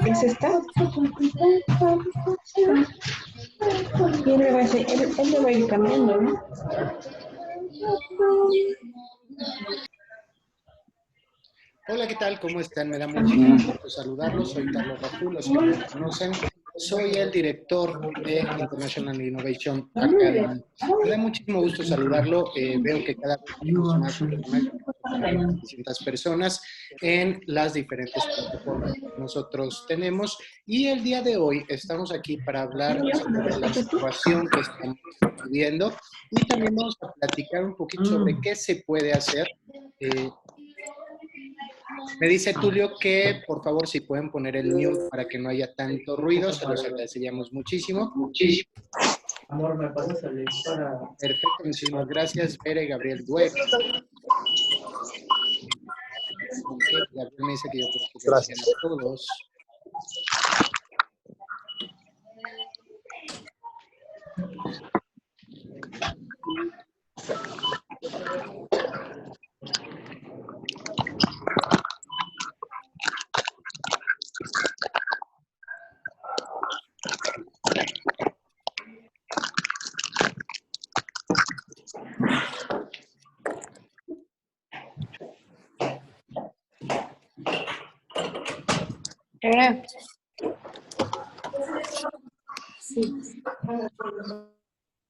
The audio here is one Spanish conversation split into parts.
¿Es esta? Y él le va a ir cambiando, ¿no? Hola, ¿qué tal? ¿Cómo están? Me da muchísimo gusto saludarlos. Soy Carlos Raful, los que me conocen. Soy el director de International Innovation Academy. Me da muchísimo gusto saludarlo. Veo que cada vez tenemos más personas, más de 600 personas en las diferentes plataformas que nosotros tenemos. Y el día de hoy estamos aquí para hablar sobre la situación que estamos viviendo y también vamos a platicar un poquito sobre qué se puede hacer. Me dice Tulio que por favor si pueden poner el mute para que no haya tanto ruido, se los agradeceríamos muchísimo. Amor, ¿me pasas el link para...? Perfecto, muchísimas gracias. Bere, Gabriel Dweck. Ok, Gabriel me dice que yo puedo que gracias a todos.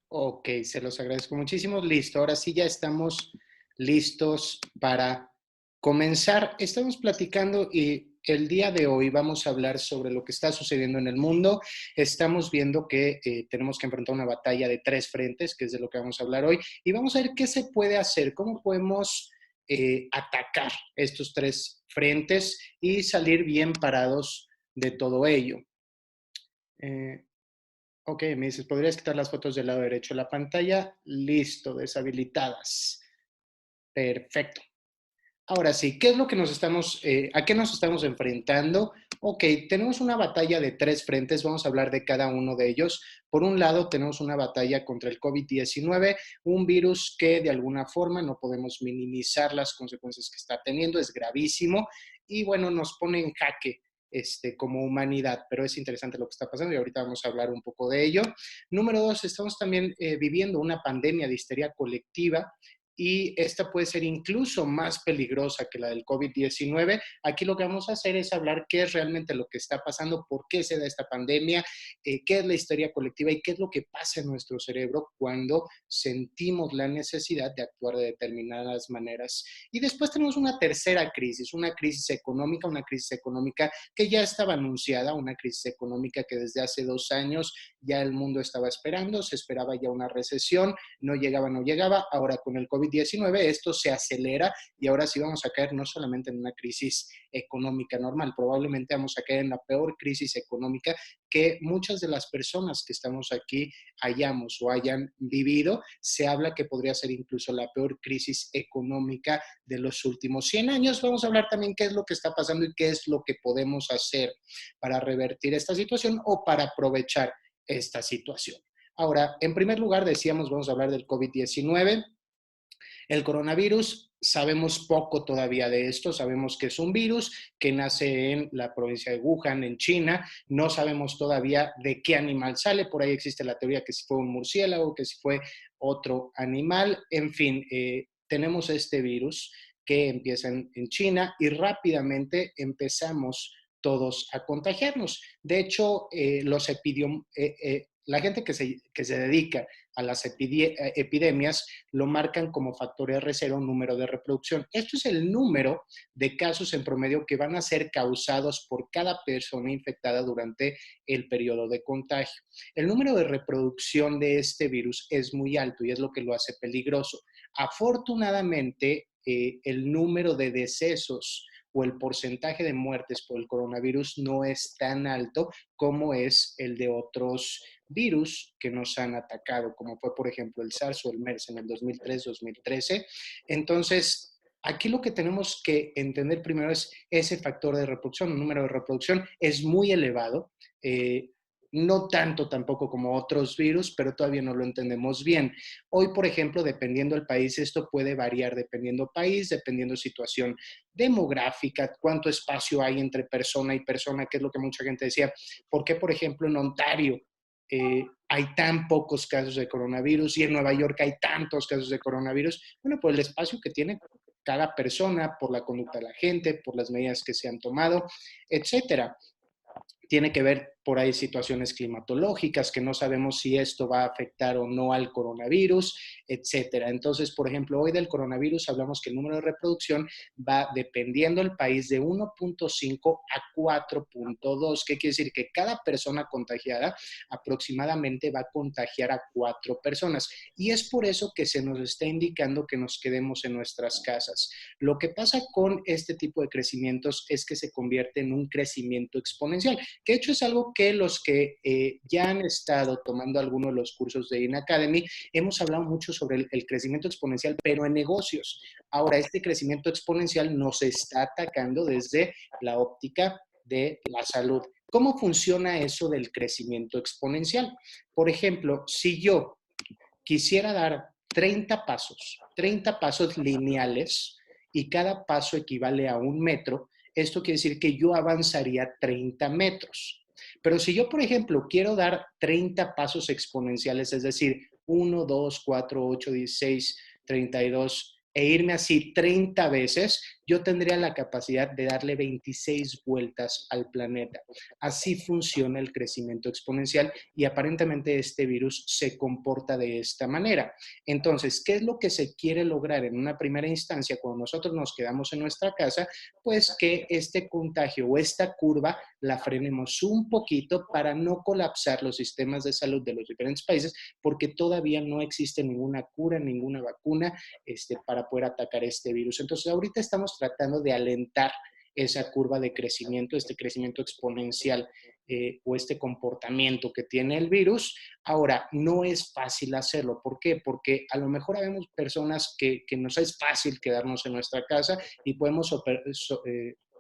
Ok, se los agradezco muchísimo. Listo, ahora sí ya estamos listos para comenzar. Estamos platicando y el día de hoy vamos a hablar sobre lo que está sucediendo en el mundo. Estamos viendo que tenemos que enfrentar una batalla de 3 frentes, que es de lo que vamos a hablar hoy, y vamos a ver qué se puede hacer, cómo podemos atacar estos 3 frentes y salir bien parados de todo ello. Ok, me dices, ¿podrías quitar las fotos del lado derecho de la pantalla? Listo, deshabilitadas. Perfecto. Ahora sí, ¿qué es lo que a qué nos estamos enfrentando? Ok, tenemos una batalla de 3 frentes, vamos a hablar de cada uno de ellos. Por un lado, tenemos una batalla contra el COVID-19, un virus que de alguna forma no podemos minimizar las consecuencias que está teniendo, es gravísimo y bueno, nos pone en jaque como humanidad, pero es interesante lo que está pasando y ahorita vamos a hablar un poco de ello. Número 2, estamos también viviendo una pandemia de histeria colectiva y esta puede ser incluso más peligrosa que la del COVID-19. Aquí lo que vamos a hacer es hablar qué es realmente lo que está pasando, por qué se da esta pandemia, qué es la histeria colectiva y qué es lo que pasa en nuestro cerebro cuando sentimos la necesidad de actuar de determinadas maneras. Y después tenemos una tercera crisis, una crisis económica que ya estaba anunciada, una crisis económica que desde hace 2 años ya el mundo estaba esperando, se esperaba ya una recesión, no llegaba, ahora con el COVID-19 esto se acelera y ahora sí vamos a caer no solamente en una crisis económica normal, probablemente vamos a caer en la peor crisis económica que muchas de las personas que estamos aquí hayamos o hayan vivido. Se habla que podría ser incluso la peor crisis económica de los últimos 100 años. Vamos a hablar también qué es lo que está pasando y qué es lo que podemos hacer para revertir esta situación o para aprovechar esta situación. Ahora, en primer lugar, decíamos, vamos a hablar del COVID-19. El coronavirus, sabemos poco todavía de esto, sabemos que es un virus que nace en la provincia de Wuhan, en China, no sabemos todavía de qué animal sale, por ahí existe la teoría que si fue un murciélago, que si fue otro animal, en fin, tenemos este virus que empieza en China y rápidamente empezamos todos a contagiarnos. De hecho, la gente que se dedica a las epidemias lo marcan como factor R0, número de reproducción. Esto es el número de casos en promedio que van a ser causados por cada persona infectada durante el periodo de contagio. El número de reproducción de este virus es muy alto y es lo que lo hace peligroso. Afortunadamente, el número de decesos o el porcentaje de muertes por el coronavirus no es tan alto como es el de otros virus que nos han atacado, como fue, por ejemplo, el SARS o el MERS en el 2003-2013. Entonces, aquí lo que tenemos que entender primero es ese factor de reproducción. El número de reproducción es muy elevado. No tanto tampoco como otros virus, pero todavía no lo entendemos bien. Hoy, por ejemplo, dependiendo del país, esto puede variar dependiendo país, dependiendo situación demográfica, cuánto espacio hay entre persona y persona, que es lo que mucha gente decía. ¿Por qué, por ejemplo, en Ontario hay tan pocos casos de coronavirus y en Nueva York hay tantos casos de coronavirus? Bueno, por el espacio que tiene cada persona, por la conducta de la gente, por las medidas que se han tomado, etcétera. Tiene que ver por ahí situaciones climatológicas, que no sabemos si esto va a afectar o no al coronavirus, etcétera. Entonces, por ejemplo, hoy del coronavirus hablamos que el número de reproducción va dependiendo del país de 1.5 a 4.2. ¿Qué quiere decir? Que cada persona contagiada aproximadamente va a contagiar a 4 personas. Y es por eso que se nos está indicando que nos quedemos en nuestras casas. Lo que pasa con este tipo de crecimientos es que se convierte en un crecimiento exponencial, que de hecho es algo que los que ya han estado tomando algunos de los cursos de InAcademy, hemos hablado mucho sobre el crecimiento exponencial, pero en negocios. Ahora, este crecimiento exponencial nos está atacando desde la óptica de la salud. ¿Cómo funciona eso del crecimiento exponencial? Por ejemplo, si yo quisiera dar 30 pasos lineales y cada paso equivale a 1 metro, esto quiere decir que yo avanzaría 30 metros. Pero si yo, por ejemplo, quiero dar 30 pasos exponenciales, es decir, 1, 2, 4, 8, 16, 32, e irme así 30 veces, yo tendría la capacidad de darle 26 vueltas al planeta. Así funciona el crecimiento exponencial y aparentemente este virus se comporta de esta manera. Entonces, ¿qué es lo que se quiere lograr en una primera instancia cuando nosotros nos quedamos en nuestra casa? Pues que este contagio o esta curva la frenemos un poquito para no colapsar los sistemas de salud de los diferentes países, porque todavía no existe ninguna cura, ninguna vacuna para poder atacar este virus. Entonces, ahorita estamos tratando de alentar esa curva de crecimiento, este crecimiento exponencial o este comportamiento que tiene el virus. Ahora, no es fácil hacerlo. ¿Por qué? Porque a lo mejor habemos personas que nos es fácil quedarnos en nuestra casa y podemos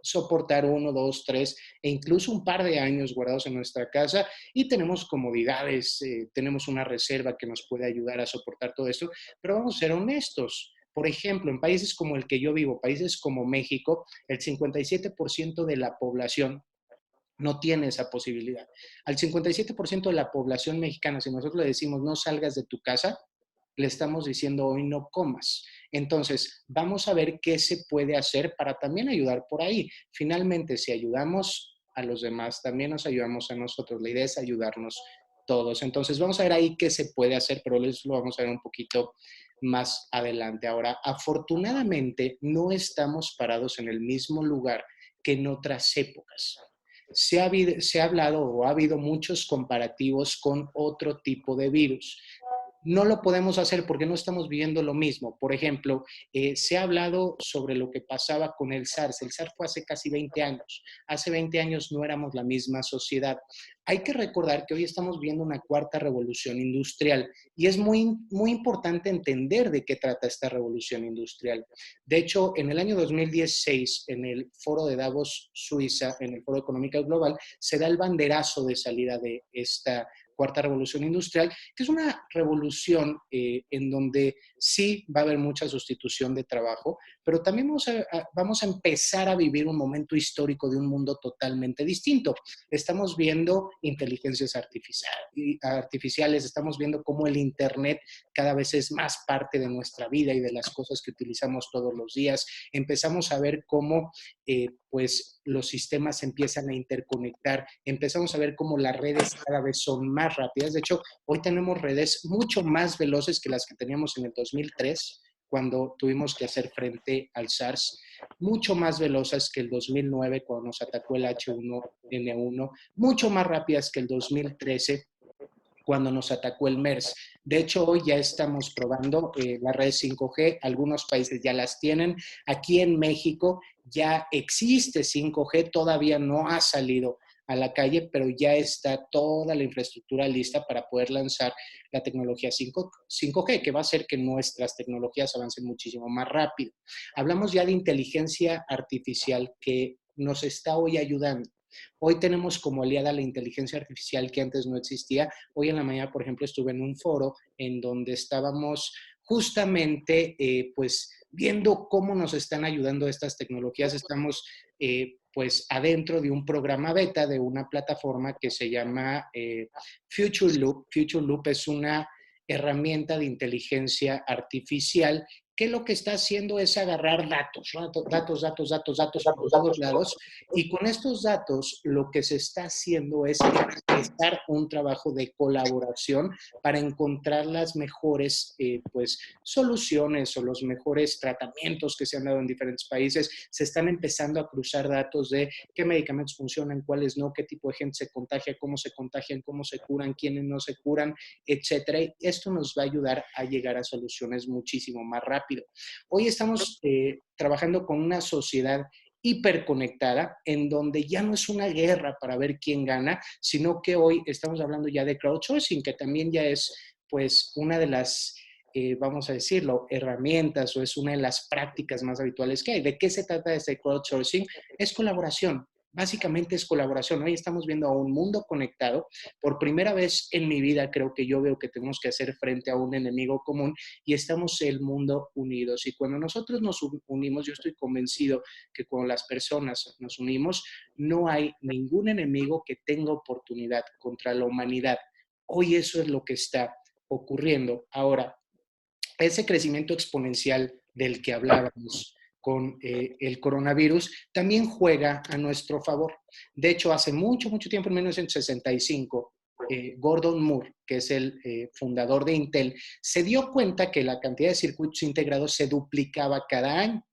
soportar 1, 2, 3 e incluso un par de años guardados en nuestra casa y tenemos comodidades, tenemos una reserva que nos puede ayudar a soportar todo esto, pero vamos a ser honestos. Por ejemplo, en países como el que yo vivo, países como México, el 57% de la población no tiene esa posibilidad. Al 57% de la población mexicana, si nosotros le decimos no salgas de tu casa, le estamos diciendo hoy no comas. Entonces, vamos a ver qué se puede hacer para también ayudar por ahí. Finalmente, si ayudamos a los demás, también nos ayudamos a nosotros. La idea es ayudarnos todos. Entonces, vamos a ver ahí qué se puede hacer, pero eso lo vamos a ver un poquito más adelante. Ahora, afortunadamente, no estamos parados en el mismo lugar que en otras épocas. Se ha hablado o ha habido muchos comparativos con otro tipo de virus. No lo podemos hacer porque no estamos viviendo lo mismo. Por ejemplo, se ha hablado sobre lo que pasaba con el SARS. El SARS fue hace casi 20 años. Hace 20 años no éramos la misma sociedad. Hay que recordar que hoy estamos viendo una cuarta revolución industrial y es muy, muy importante entender de qué trata esta revolución industrial. De hecho, en el año 2016, en el Foro de Davos, Suiza, en el Foro Económico Global, se da el banderazo de salida de esta cuarta revolución industrial, que es una revolución en donde sí va a haber mucha sustitución de trabajo, pero también vamos a empezar a vivir un momento histórico de un mundo totalmente distinto. Estamos viendo inteligencias artificiales, estamos viendo cómo el Internet cada vez es más parte de nuestra vida y de las cosas que utilizamos todos los días. Empezamos a ver cómo pues los sistemas empiezan a interconectar, empezamos a ver cómo las redes cada vez son más rápidas. De hecho, hoy tenemos redes mucho más veloces que las que teníamos en el 2003, cuando tuvimos que hacer frente al SARS, mucho más veloces que el 2009, cuando nos atacó el H1N1, mucho más rápidas que el 2013, cuando nos atacó el MERS. De hecho, hoy ya estamos probando la red 5G, algunos países ya las tienen. Aquí en México ya existe 5G, todavía no ha salido a la calle, pero ya está toda la infraestructura lista para poder lanzar la tecnología 5G, que va a hacer que nuestras tecnologías avancen muchísimo más rápido. Hablamos ya de inteligencia artificial que nos está hoy ayudando. Hoy tenemos como aliada la inteligencia artificial que antes no existía. Hoy en la mañana, por ejemplo, estuve en un foro en donde estábamos justamente pues viendo cómo nos están ayudando estas tecnologías. Estamos pues adentro de un programa beta de una plataforma que se llama Future Loop. Future Loop es una herramienta de inteligencia artificial que lo que está haciendo es agarrar datos, ¿no? Datos por todos lados, y con estos datos lo que se está haciendo es empezar un trabajo de colaboración para encontrar las mejores pues, soluciones o los mejores tratamientos que se han dado en diferentes países. Se están empezando a cruzar datos de qué medicamentos funcionan, cuáles no, qué tipo de gente se contagia, cómo se contagian, cómo se curan, quiénes no se curan, etcétera. Y esto nos va a ayudar a llegar a soluciones muchísimo más rápido. Hoy estamos trabajando con una sociedad hiperconectada, en donde ya no es una guerra para ver quién gana, sino que hoy estamos hablando ya de crowdsourcing, que también ya es pues una de las, vamos a decirlo, herramientas o es una de las prácticas más habituales que hay. ¿De qué se trata este crowdsourcing? Es colaboración. Básicamente es colaboración. Hoy estamos viendo a un mundo conectado. Por primera vez en mi vida creo que yo veo que tenemos que hacer frente a un enemigo común y estamos el mundo unidos. Y cuando nosotros nos unimos, yo estoy convencido que cuando las personas nos unimos, no hay ningún enemigo que tenga oportunidad contra la humanidad. Hoy eso es lo que está ocurriendo. Ahora, ese crecimiento exponencial del que hablábamos con el coronavirus, también juega a nuestro favor. De hecho, hace mucho, mucho tiempo, en 1965, Gordon Moore, que es el fundador de Intel, se dio cuenta que la cantidad de circuitos integrados se duplicaba cada año.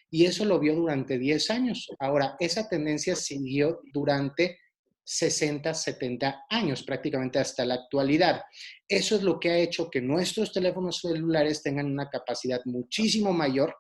Y eso lo vio durante 10 años. Ahora, esa tendencia siguió durante 60, 70 años, prácticamente hasta la actualidad. Eso es lo que ha hecho que nuestros teléfonos celulares tengan una capacidad muchísimo mayor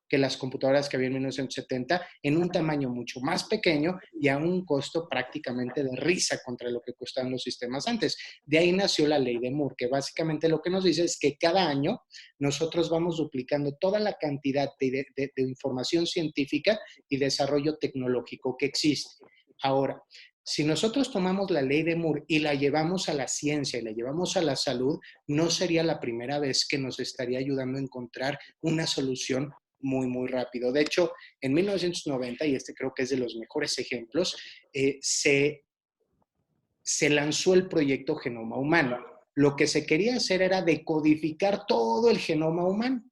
que las computadoras que había en 1970, en un tamaño mucho más pequeño y a un costo prácticamente de risa contra lo que costaban los sistemas antes. De ahí nació la ley de Moore, que básicamente lo que nos dice es que cada año nosotros vamos duplicando toda la cantidad de información científica y desarrollo tecnológico que existe. Ahora, si nosotros tomamos la ley de Moore y la llevamos a la ciencia y la llevamos a la salud, no sería la primera vez que nos estaría ayudando a encontrar una solución muy, muy rápido. De hecho, en 1990, y este creo que es de los mejores ejemplos, se lanzó el proyecto Genoma Humano. Lo que se quería hacer era decodificar todo el genoma humano.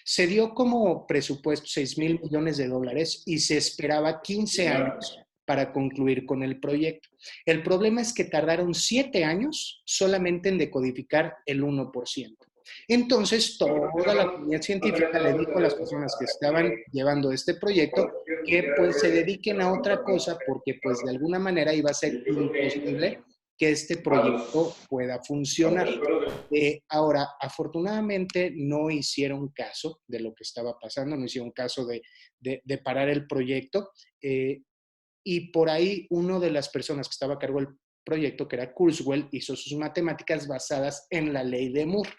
Se dio como presupuesto $6,000 millones y se esperaba 15 años para concluir con el proyecto. El problema es que tardaron 7 años solamente en decodificar el 1%. Entonces, toda la comunidad científica le dijo a las personas que estaban llevando este proyecto que pues se dediquen a otra cosa porque pues de alguna manera iba a ser imposible que este proyecto pueda funcionar. Ahora, afortunadamente no hicieron caso de lo que estaba pasando, no hicieron caso de parar el proyecto y por ahí una de las personas que estaba a cargo del proyecto, que era Kurzweil, hizo sus matemáticas basadas en la ley de Moore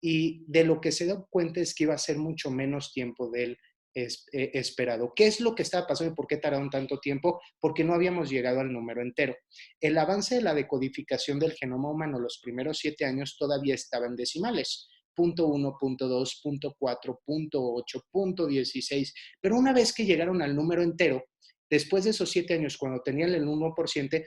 y de lo que se dio cuenta es que iba a ser mucho menos tiempo del esperado. ¿Qué es lo que estaba pasando y por qué tardaron tanto tiempo? Porque no habíamos llegado al número entero. El avance de la decodificación del genoma humano los primeros 7 años todavía estaba en decimales. Punto 1, punto 2, punto 4, punto 8, punto 16. Pero una vez que llegaron al número entero, después de esos 7 años, cuando tenían el 1%,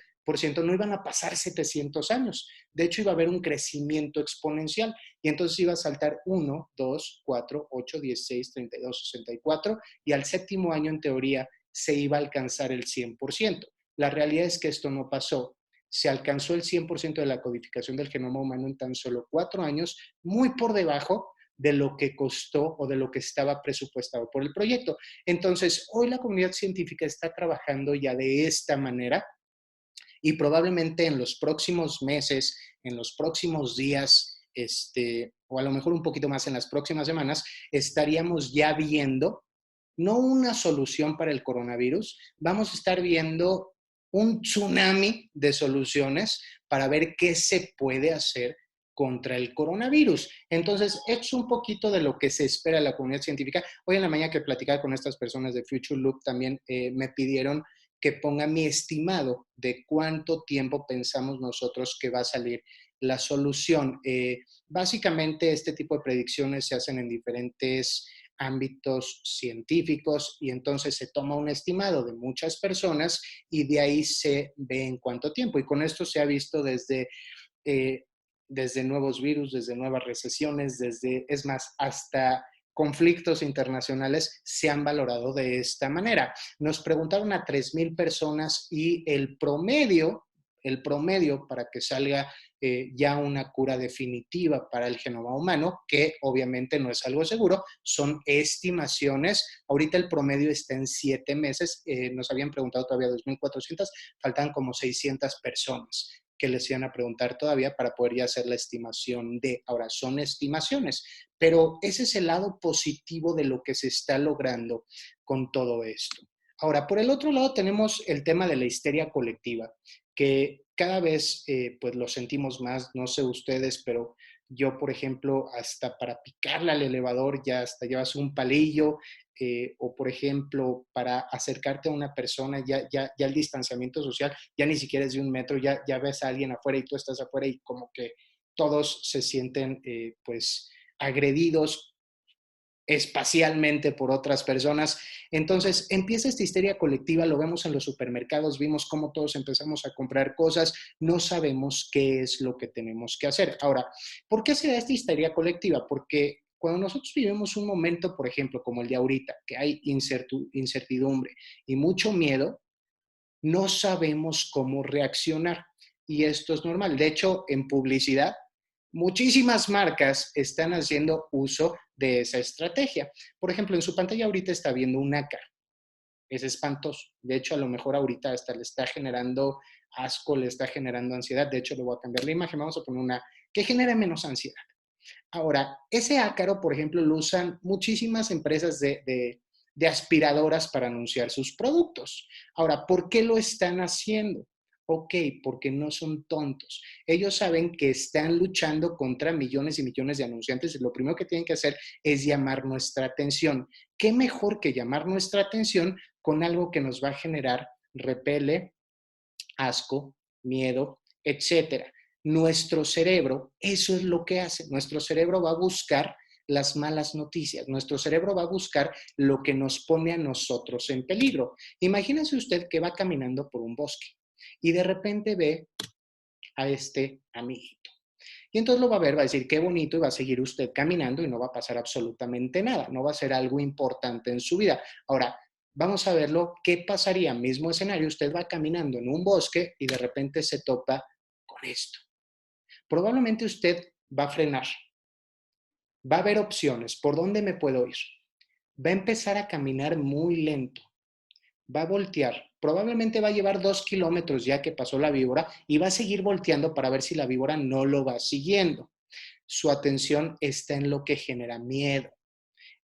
no iban a pasar 700 años. De hecho, iba a haber un crecimiento exponencial. Y entonces iba a saltar 1, 2, 4, 8, 16, 32, 64 y al séptimo año en teoría se iba a alcanzar el 100%. La realidad es que esto no pasó. Se alcanzó el 100% de la codificación del genoma humano en tan solo 4 años, muy por debajo de lo que costó o de lo que estaba presupuestado por el proyecto. Entonces, hoy la comunidad científica está trabajando ya de esta manera y probablemente en los próximos meses, en los próximos días, o a lo mejor un poquito más en las próximas semanas, estaríamos ya viendo no una solución para el coronavirus, vamos a estar viendo un tsunami de soluciones para ver qué se puede hacer contra el coronavirus. Entonces, es un poquito de lo que se espera de la comunidad científica. Hoy en la mañana que platicaba con estas personas de Future Loop, también me pidieron que ponga mi estimado de cuánto tiempo pensamos nosotros que va a salir la solución. Básicamente, este tipo de predicciones se hacen en diferentes ámbitos científicos y entonces se toma un estimado de muchas personas y de ahí se ve en cuánto tiempo. Y con esto se ha visto eh, desde nuevos virus, desde nuevas recesiones, es más, hasta conflictos internacionales se han valorado de esta manera. Nos preguntaron a 3,000 personas y el promedio para que salga ya una cura definitiva para el genoma humano, que obviamente no es algo seguro, son estimaciones. Ahorita el promedio está en 7 meses, nos habían preguntado todavía 2,400, faltan como 600 personas que les iban a preguntar todavía para poder ya hacer la estimación de, ahora son estimaciones, pero ese es el lado positivo de lo que se está logrando con todo esto. Ahora, por el otro lado tenemos el tema de la histeria colectiva, que cada vez pues lo sentimos más, no sé ustedes, pero yo, por ejemplo, hasta para picarle al elevador ya hasta llevas un palillo, o por ejemplo, para acercarte a una persona, ya el distanciamiento social ya ni siquiera es de 1 metro, ya ves a alguien afuera y tú estás afuera y como que todos se sienten pues agredidos espacialmente por otras personas. Entonces empieza esta histeria colectiva, lo vemos en los supermercados, vimos cómo todos empezamos a comprar cosas, no sabemos qué es lo que tenemos que hacer. Ahora, ¿por qué se da esta histeria colectiva? Porque cuando nosotros vivimos un momento, por ejemplo, como el de ahorita, que hay incertidumbre y mucho miedo, no sabemos cómo reaccionar. Y esto es normal. De hecho, en publicidad, muchísimas marcas están haciendo uso de esa estrategia. Por ejemplo, en su pantalla ahorita está viendo un nácar. Es espantoso. De hecho, a lo mejor ahorita hasta le está generando asco, le está generando ansiedad. De hecho, le voy a cambiar la imagen. Vamos a poner una que genere menos ansiedad. Ahora, ese ácaro, por ejemplo, lo usan muchísimas empresas de aspiradoras para anunciar sus productos. Ahora, ¿por qué lo están haciendo? Ok, porque no son tontos. Ellos saben que están luchando contra millones y millones de anunciantes y lo primero que tienen que hacer es llamar nuestra atención. ¿Qué mejor que llamar nuestra atención con algo que nos va a generar repele, asco, miedo, etcétera? Nuestro cerebro, eso es lo que hace. Nuestro cerebro va a buscar las malas noticias. Nuestro cerebro va a buscar lo que nos pone a nosotros en peligro. Imagínese usted que va caminando por un bosque y de repente ve a este amiguito. Y entonces lo va a ver, va a decir qué bonito y va a seguir usted caminando y no va a pasar absolutamente nada. No va a ser algo importante en su vida. Ahora, vamos a verlo, ¿qué pasaría? Mismo escenario, usted va caminando en un bosque y de repente se topa con esto. Probablemente usted va a frenar, va a haber opciones, ¿por dónde me puedo ir? Va a empezar a caminar muy lento, va a voltear, probablemente va a llevar 2 kilómetros ya que pasó la víbora y va a seguir volteando para ver si la víbora no lo va siguiendo. Su atención está en lo que genera miedo.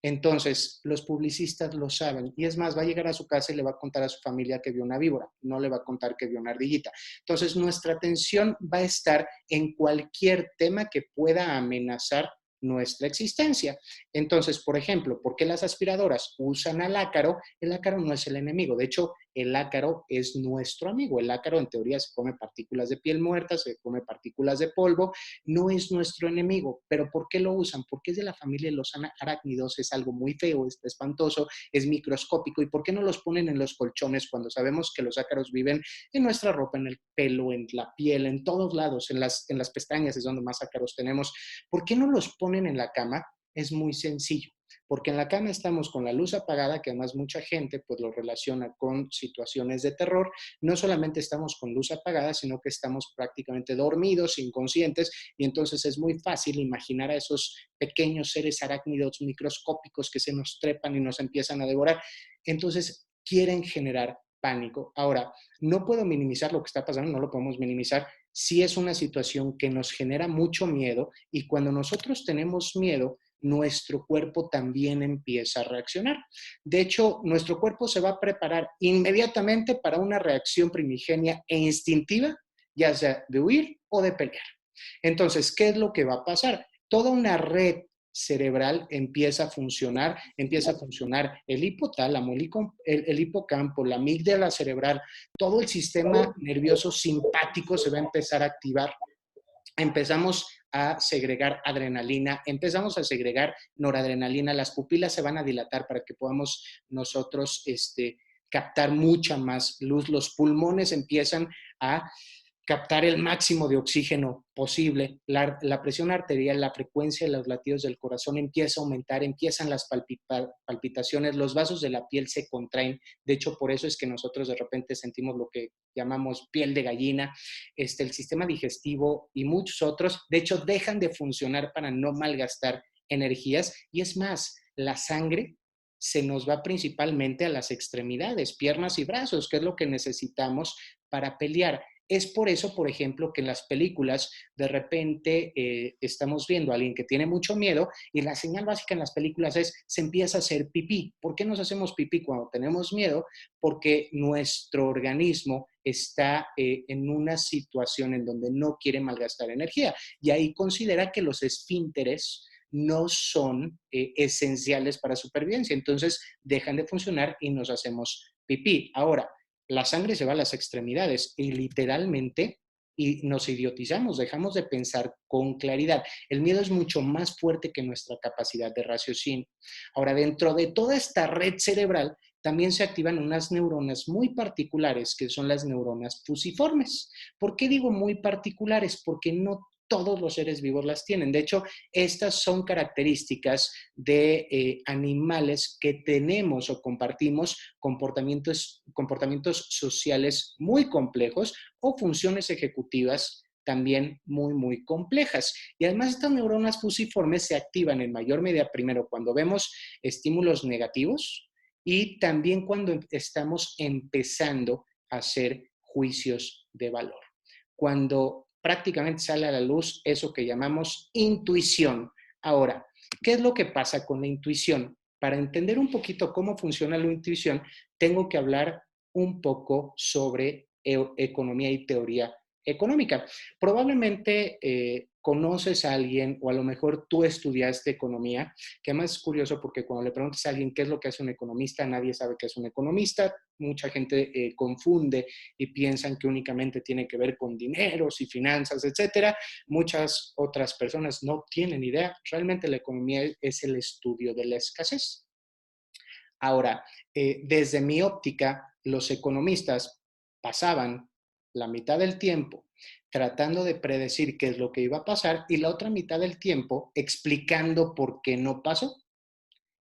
Entonces, los publicistas lo saben y es más, va a llegar a su casa y le va a contar a su familia que vio una víbora, no le va a contar que vio una ardillita. Entonces, nuestra atención va a estar en cualquier tema que pueda amenazar nuestra existencia. Entonces, por ejemplo, ¿por qué las aspiradoras usan al ácaro? El ácaro no es el enemigo, de hecho, el ácaro es nuestro amigo. El ácaro en teoría se come partículas de piel muerta, se come partículas de polvo, no es nuestro enemigo. ¿Pero por qué lo usan? Porque es de la familia de los arácnidos, es algo muy feo, es espantoso, es microscópico. ¿Y por qué no los ponen en los colchones cuando sabemos que los ácaros viven en nuestra ropa, en el pelo, en la piel, en todos lados, en las pestañas es donde más ácaros tenemos? ¿Por qué no los ponen en la cama? Es muy sencillo. Porque en la cama estamos con la luz apagada, que además mucha gente pues lo relaciona con situaciones de terror. No solamente estamos con luz apagada, sino que estamos prácticamente dormidos, inconscientes, y entonces es muy fácil imaginar a esos pequeños seres arácnidos microscópicos que se nos trepan y nos empiezan a devorar. Entonces quieren generar pánico. Ahora, no puedo minimizar lo que está pasando, no lo podemos minimizar. Sí es una situación que nos genera mucho miedo y cuando nosotros tenemos miedo, nuestro cuerpo también empieza a reaccionar. De hecho, nuestro cuerpo se va a preparar inmediatamente para una reacción primigenia e instintiva, ya sea de huir o de pelear. Entonces, ¿qué es lo que va a pasar? Toda una red cerebral empieza a funcionar el hipotálamo, el hipocampo, la amígdala cerebral, todo el sistema nervioso simpático se va a empezar a activar. Empezamos a segregar adrenalina, empezamos a segregar noradrenalina, las pupilas se van a dilatar para que podamos nosotros captar mucha más luz, los pulmones empiezan a captar el máximo de oxígeno posible, la presión arterial, la frecuencia de los latidos del corazón empieza a aumentar, empiezan las palpitaciones, los vasos de la piel se contraen, de hecho por eso es que nosotros de repente sentimos lo que llamamos piel de gallina, el sistema digestivo y muchos otros, de hecho dejan de funcionar para no malgastar energías y es más, la sangre se nos va principalmente a las extremidades, piernas y brazos, que es lo que necesitamos para pelear. Es por eso, por ejemplo, que en las películas de repente estamos viendo a alguien que tiene mucho miedo y la señal básica en las películas es se empieza a hacer pipí. ¿Por qué nos hacemos pipí cuando tenemos miedo? Porque nuestro organismo está en una situación en donde no quiere malgastar energía y ahí considera que los esfínteres no son esenciales para supervivencia. Entonces dejan de funcionar y nos hacemos pipí. Ahora, la sangre se va a las extremidades y literalmente y nos idiotizamos, dejamos de pensar con claridad. El miedo es mucho más fuerte que nuestra capacidad de raciocinio. Ahora, dentro de toda esta red cerebral, también se activan unas neuronas muy particulares, que son las neuronas fusiformes. ¿Por qué digo muy particulares? Porque no todos los seres vivos las tienen. De hecho, estas son características de animales que tenemos o compartimos comportamientos sociales muy complejos o funciones ejecutivas también muy, muy complejas. Y además estas neuronas fusiformes se activan en mayor medida primero cuando vemos estímulos negativos y también cuando estamos empezando a hacer juicios de valor. Cuando prácticamente sale a la luz eso que llamamos intuición. Ahora, ¿qué es lo que pasa con la intuición? Para entender un poquito cómo funciona la intuición, tengo que hablar un poco sobre economía y teoría económica. Probablemente conoces a alguien o a lo mejor tú estudiaste economía, que además es curioso porque cuando le preguntas a alguien qué es lo que hace un economista, nadie sabe qué es un economista. Mucha gente confunde y piensan que únicamente tiene que ver con dineros y finanzas, etcétera. Muchas otras personas no tienen idea. Realmente la economía es el estudio de la escasez. Ahora, desde mi óptica, los economistas pasaban la mitad del tiempo tratando de predecir qué es lo que iba a pasar y la otra mitad del tiempo explicando por qué no pasó.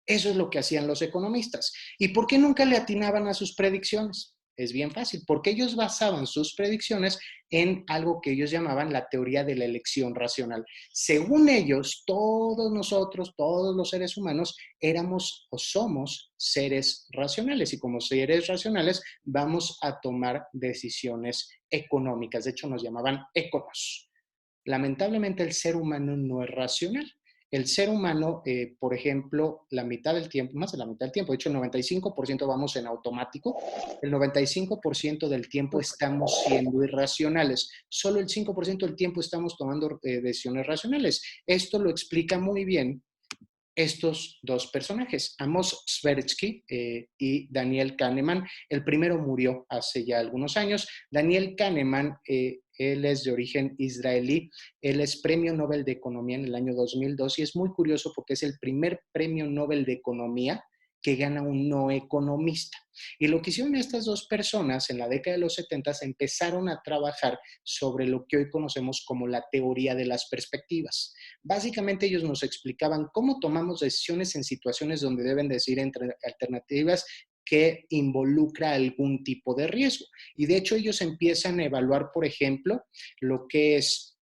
Eso es lo que hacían los economistas. ¿Y por qué nunca le atinaban a sus predicciones? Es bien fácil, porque ellos basaban sus predicciones en algo que ellos llamaban la teoría de la elección racional. Según ellos, todos nosotros, todos los seres humanos, éramos o somos seres racionales y como seres racionales vamos a tomar decisiones económicas. De hecho, nos llamaban éconos. Lamentablemente, el ser humano no es racional. El ser humano, por ejemplo, la mitad del tiempo, más de la mitad del tiempo, de hecho el 95% vamos en automático, el 95% del tiempo estamos siendo irracionales, solo el 5% del tiempo estamos tomando decisiones racionales. Esto lo explica muy bien estos dos personajes, Amos Tversky y Daniel Kahneman. El primero murió hace ya algunos años. Daniel Kahneman, él es de origen israelí, él es premio Nobel de Economía en el año 2002 y es muy curioso porque es el primer premio Nobel de Economía que gana un no economista. Y lo que hicieron estas dos personas en la década de los 70 empezaron a trabajar sobre lo que hoy conocemos como la teoría de las perspectivas. Básicamente ellos nos explicaban cómo tomamos decisiones en situaciones donde deben decidir entre alternativas que involucra algún tipo de riesgo. Y de hecho ellos empiezan a evaluar, por ejemplo, lo que es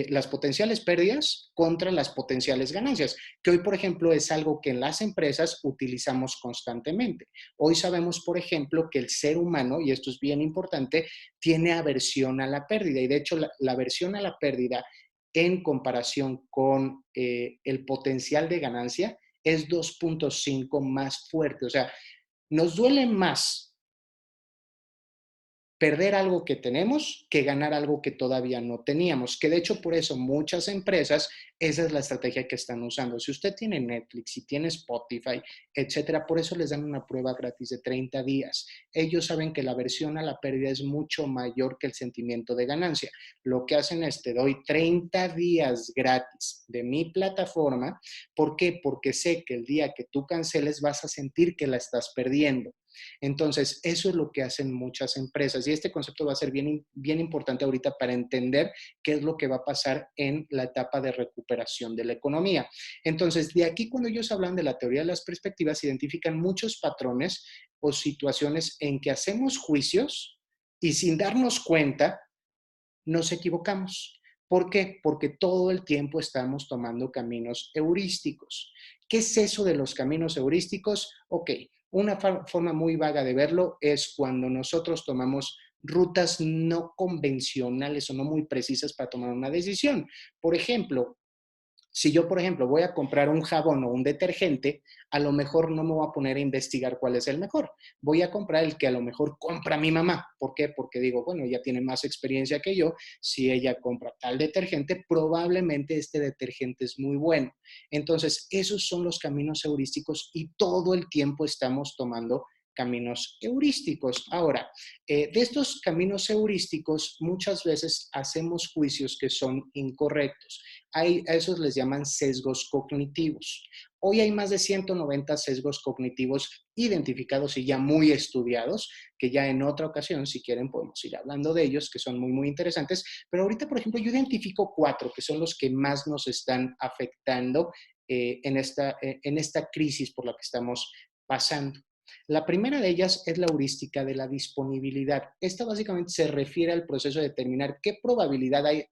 las potenciales pérdidas contra las potenciales ganancias, que hoy, por ejemplo, es algo que en las empresas utilizamos constantemente. Hoy sabemos, por ejemplo, que el ser humano, y esto es bien importante, tiene aversión a la pérdida. Y de hecho, la aversión a la pérdida en comparación con el potencial de ganancia es 2.5 más fuerte. O sea, nos duele más perder algo que tenemos que ganar algo que todavía no teníamos, que de hecho por eso muchas empresas, esa es la estrategia que están usando. Si usted tiene Netflix, si tiene Spotify, etcétera, por eso les dan una prueba gratis de 30 días. Ellos saben que la aversión a la pérdida es mucho mayor que el sentimiento de ganancia. Lo que hacen es, te doy 30 días gratis de mi plataforma. ¿Por qué? Porque sé que el día que tú canceles vas a sentir que la estás perdiendo. Entonces, eso es lo que hacen muchas empresas y este concepto va a ser bien, bien importante ahorita para entender qué es lo que va a pasar en la etapa de recuperación de la economía. Entonces, de aquí cuando ellos hablan de la teoría de las perspectivas, identifican muchos patrones o situaciones en que hacemos juicios y sin darnos cuenta nos equivocamos. ¿Por qué? Porque todo el tiempo estamos tomando caminos heurísticos. ¿Qué es eso de los caminos heurísticos? Ok, una forma muy vaga de verlo es cuando nosotros tomamos rutas no convencionales o no muy precisas para tomar una decisión. Por ejemplo, si yo, por ejemplo, voy a comprar un jabón o un detergente, a lo mejor no me voy a poner a investigar cuál es el mejor. Voy a comprar el que a lo mejor compra mi mamá. ¿Por qué? Porque digo, bueno, ella tiene más experiencia que yo. Si ella compra tal detergente, probablemente este detergente es muy bueno. Entonces, esos son los caminos heurísticos y todo el tiempo estamos tomando caminos heurísticos. Ahora, de estos caminos heurísticos, muchas veces hacemos juicios que son incorrectos. A esos les llaman sesgos cognitivos. Hoy hay más de 190 sesgos cognitivos identificados y ya muy estudiados, que ya en otra ocasión, si quieren, podemos ir hablando de ellos, que son muy, muy interesantes. Pero ahorita, por ejemplo, yo identifico 4 que son los que más nos están afectando en esta crisis por la que estamos pasando. La primera de ellas es la heurística de la disponibilidad. Esta básicamente se refiere al proceso de determinar qué probabilidad hay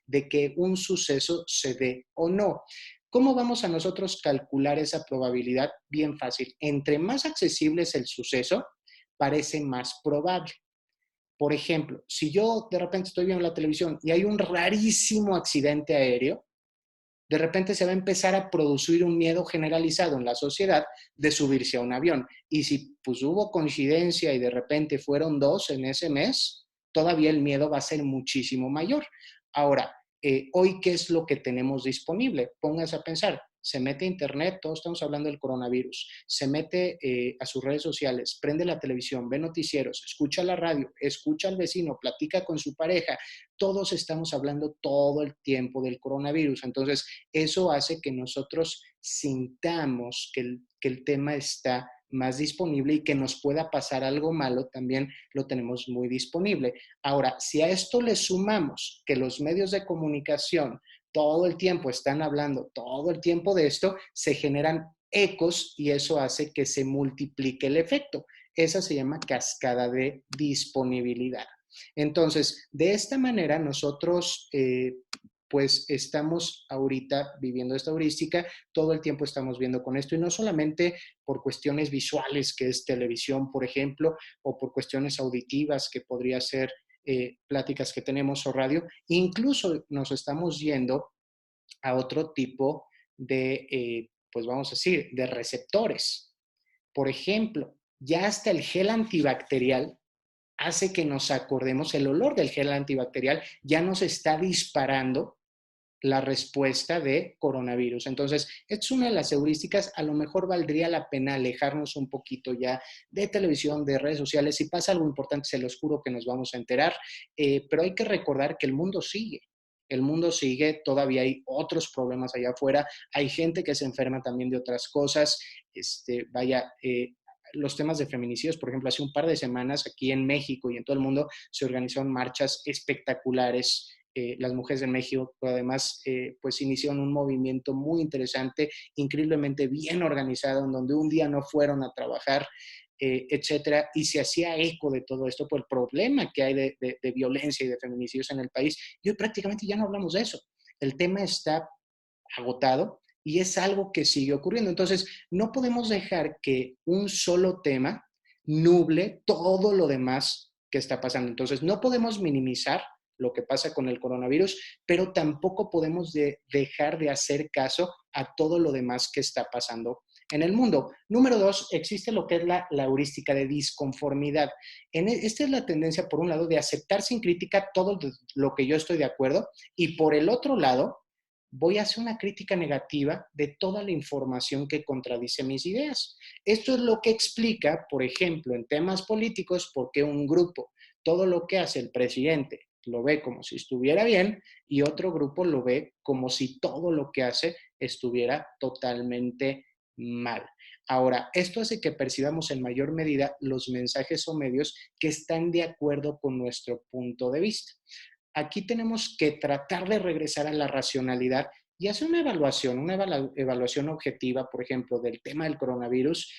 de que un suceso se dé o no. ¿Cómo vamos a nosotros calcular esa probabilidad? Bien fácil. Entre más accesible es el suceso, parece más probable. Por ejemplo, si yo de repente estoy viendo la televisión y hay un rarísimo accidente aéreo, de repente se va a empezar a producir un miedo generalizado en la sociedad de subirse a un avión. Y si pues hubo coincidencia y de repente fueron 2 en ese mes, todavía el miedo va a ser muchísimo mayor. Ahora, hoy, ¿qué es lo que tenemos disponible? Póngase a pensar, se mete a internet, todos estamos hablando del coronavirus, se mete a sus redes sociales, prende la televisión, ve noticieros, escucha la radio, escucha al vecino, platica con su pareja, todos estamos hablando todo el tiempo del coronavirus. Entonces, eso hace que nosotros sintamos que el tema está más disponible y que nos pueda pasar algo malo, también lo tenemos muy disponible. Ahora, si a esto le sumamos que los medios de comunicación todo el tiempo están hablando, todo el tiempo de esto, se generan ecos y eso hace que se multiplique el efecto. Esa se llama cascada de disponibilidad. Entonces, de esta manera nosotros pues estamos ahorita viviendo esta heurística, todo el tiempo estamos viendo con esto y no solamente por cuestiones visuales, que es televisión, por ejemplo, o por cuestiones auditivas, que podría ser pláticas que tenemos o radio, incluso nos estamos yendo a otro tipo de, pues vamos a decir, de receptores. Por ejemplo, ya hasta el gel antibacterial hace que nos acordemos, el olor del gel antibacterial ya nos está disparando la respuesta de coronavirus. Entonces, es una de las heurísticas. A lo mejor valdría la pena alejarnos un poquito ya de televisión, de redes sociales. Si pasa algo importante, se los juro que nos vamos a enterar. Pero hay que recordar que el mundo sigue. El mundo sigue, todavía hay otros problemas allá afuera. Hay gente que se enferma también de otras cosas. Los temas de feminicidios, por ejemplo, hace un par de semanas aquí en México y en todo el mundo se organizaron marchas espectaculares. Las mujeres de México, además, pues iniciaron un movimiento muy interesante, increíblemente bien organizado, en donde un día no fueron a trabajar, etcétera, y se hacía eco de todo esto por el problema que hay de violencia y de feminicidios en el país. Y hoy prácticamente ya no hablamos de eso. El tema está agotado y es algo que sigue ocurriendo. Entonces, no podemos dejar que un solo tema nuble todo lo demás que está pasando. Entonces, no podemos minimizar lo que pasa con el coronavirus, pero tampoco podemos dejar de hacer caso a todo lo demás que está pasando en el mundo. Número 2, existe lo que es la heurística de disconformidad. Esta es la tendencia, por un lado, de aceptar sin crítica todo lo que yo estoy de acuerdo, y por el otro lado, voy a hacer una crítica negativa de toda la información que contradice mis ideas. Esto es lo que explica, por ejemplo, en temas políticos, por qué un grupo, todo lo que hace el presidente, lo ve como si estuviera bien, y otro grupo lo ve como si todo lo que hace estuviera totalmente mal. Ahora, esto hace que percibamos en mayor medida los mensajes o medios que están de acuerdo con nuestro punto de vista. Aquí tenemos que tratar de regresar a la racionalidad y hacer una evaluación objetiva, por ejemplo, del tema del coronavirus.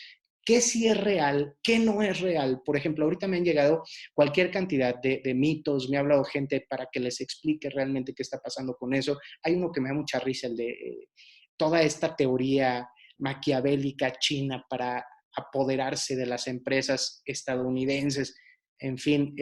¿Qué sí es real? ¿Qué no es real? Por ejemplo, ahorita me han llegado cualquier cantidad de mitos, me ha hablado gente para que les explique realmente qué está pasando con eso. Hay uno que me da mucha risa, el de toda esta teoría maquiavélica china para apoderarse de las empresas estadounidenses. En fin,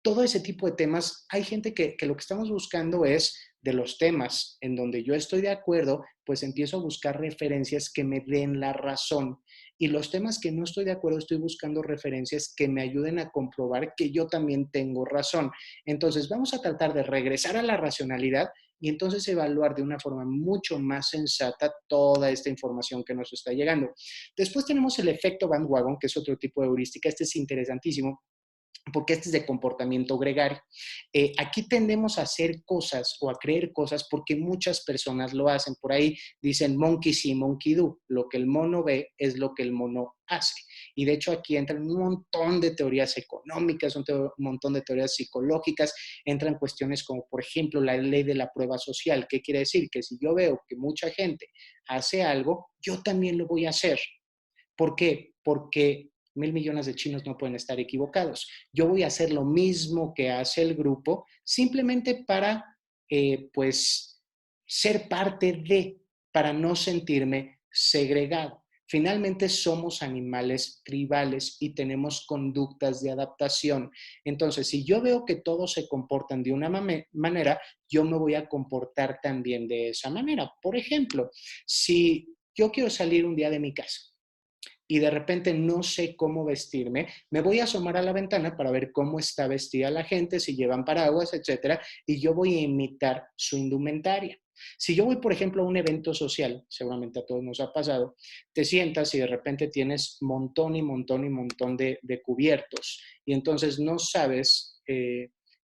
todo ese tipo de temas, hay gente que lo que estamos buscando es de los temas en donde yo estoy de acuerdo, pues empiezo a buscar referencias que me den la razón. Y los temas que no estoy de acuerdo, estoy buscando referencias que me ayuden a comprobar que yo también tengo razón. Entonces, vamos a tratar de regresar a la racionalidad y entonces evaluar de una forma mucho más sensata toda esta información que nos está llegando. Después tenemos el efecto bandwagon, que es otro tipo de heurística. Este es interesantísimo, porque este es de comportamiento gregario. Aquí tendemos a hacer cosas o a creer cosas porque muchas personas lo hacen. Por ahí dicen monkey see, monkey do. Lo que el mono ve es lo que el mono hace. Y de hecho aquí entran un montón de teorías económicas, un montón de teorías psicológicas, entran cuestiones como, por ejemplo, la ley de la prueba social. ¿Qué quiere decir? Que si yo veo que mucha gente hace algo, yo también lo voy a hacer. ¿Por qué? Porque 1.000 millones de chinos no pueden estar equivocados. Yo voy a hacer lo mismo que hace el grupo simplemente para, pues, ser parte de, para no sentirme segregado. Finalmente somos animales tribales y tenemos conductas de adaptación. Entonces, si yo veo que todos se comportan de una manera, yo me voy a comportar también de esa manera. Por ejemplo, si yo quiero salir un día de mi casa y de repente no sé cómo vestirme, me voy a asomar a la ventana para ver cómo está vestida la gente, si llevan paraguas, etcétera, y yo voy a imitar su indumentaria. Si yo voy, por ejemplo, a un evento social, seguramente a todos nos ha pasado, te sientas y de repente tienes montón y montón y montón de cubiertos y entonces no sabes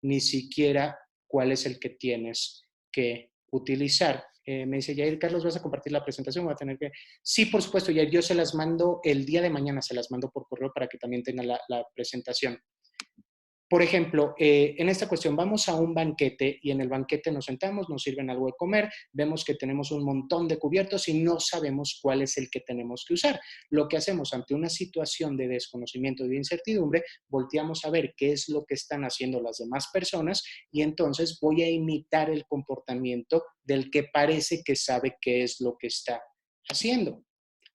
ni siquiera cuál es el que tienes que utilizar. Me dice, Yair, Carlos, ¿vas a compartir la presentación? Voy a tener que... Sí, por supuesto, Yair, yo se las mando el día de mañana, se las mando por correo para que también tengan la presentación. Por ejemplo, en esta cuestión vamos a un banquete y en el banquete nos sentamos, nos sirven algo de comer, vemos que tenemos un montón de cubiertos y no sabemos cuál es el que tenemos que usar. Lo que hacemos ante una situación de desconocimiento y de incertidumbre, volteamos a ver qué es lo que están haciendo las demás personas y entonces voy a imitar el comportamiento del que parece que sabe qué es lo que está haciendo.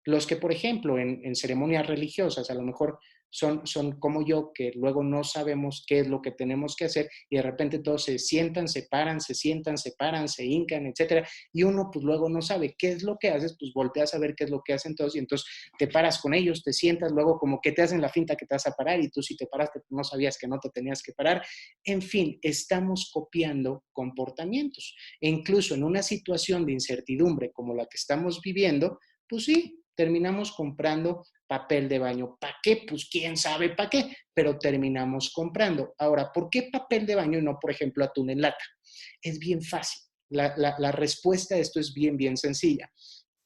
Los que, por ejemplo, en ceremonias religiosas, a lo mejor son como yo, que luego no sabemos qué es lo que tenemos que hacer y de repente todos se sientan, se paran, se sientan, se paran, se hincan, etcétera, y uno pues luego no sabe qué es lo que haces, pues volteas a ver qué es lo que hacen todos y entonces te paras con ellos, te sientas, luego como que te hacen la finta que te vas a parar y tú si te paraste no sabías que no te tenías que parar. En fin, estamos copiando comportamientos e incluso en una situación de incertidumbre como la que estamos viviendo, pues sí, terminamos comprando papel de baño. ¿Para qué? Pues quién sabe para qué, pero terminamos comprando. Ahora, ¿por qué papel de baño y no, por ejemplo, atún en lata? Es bien fácil. La respuesta a esto es bien, bien sencilla,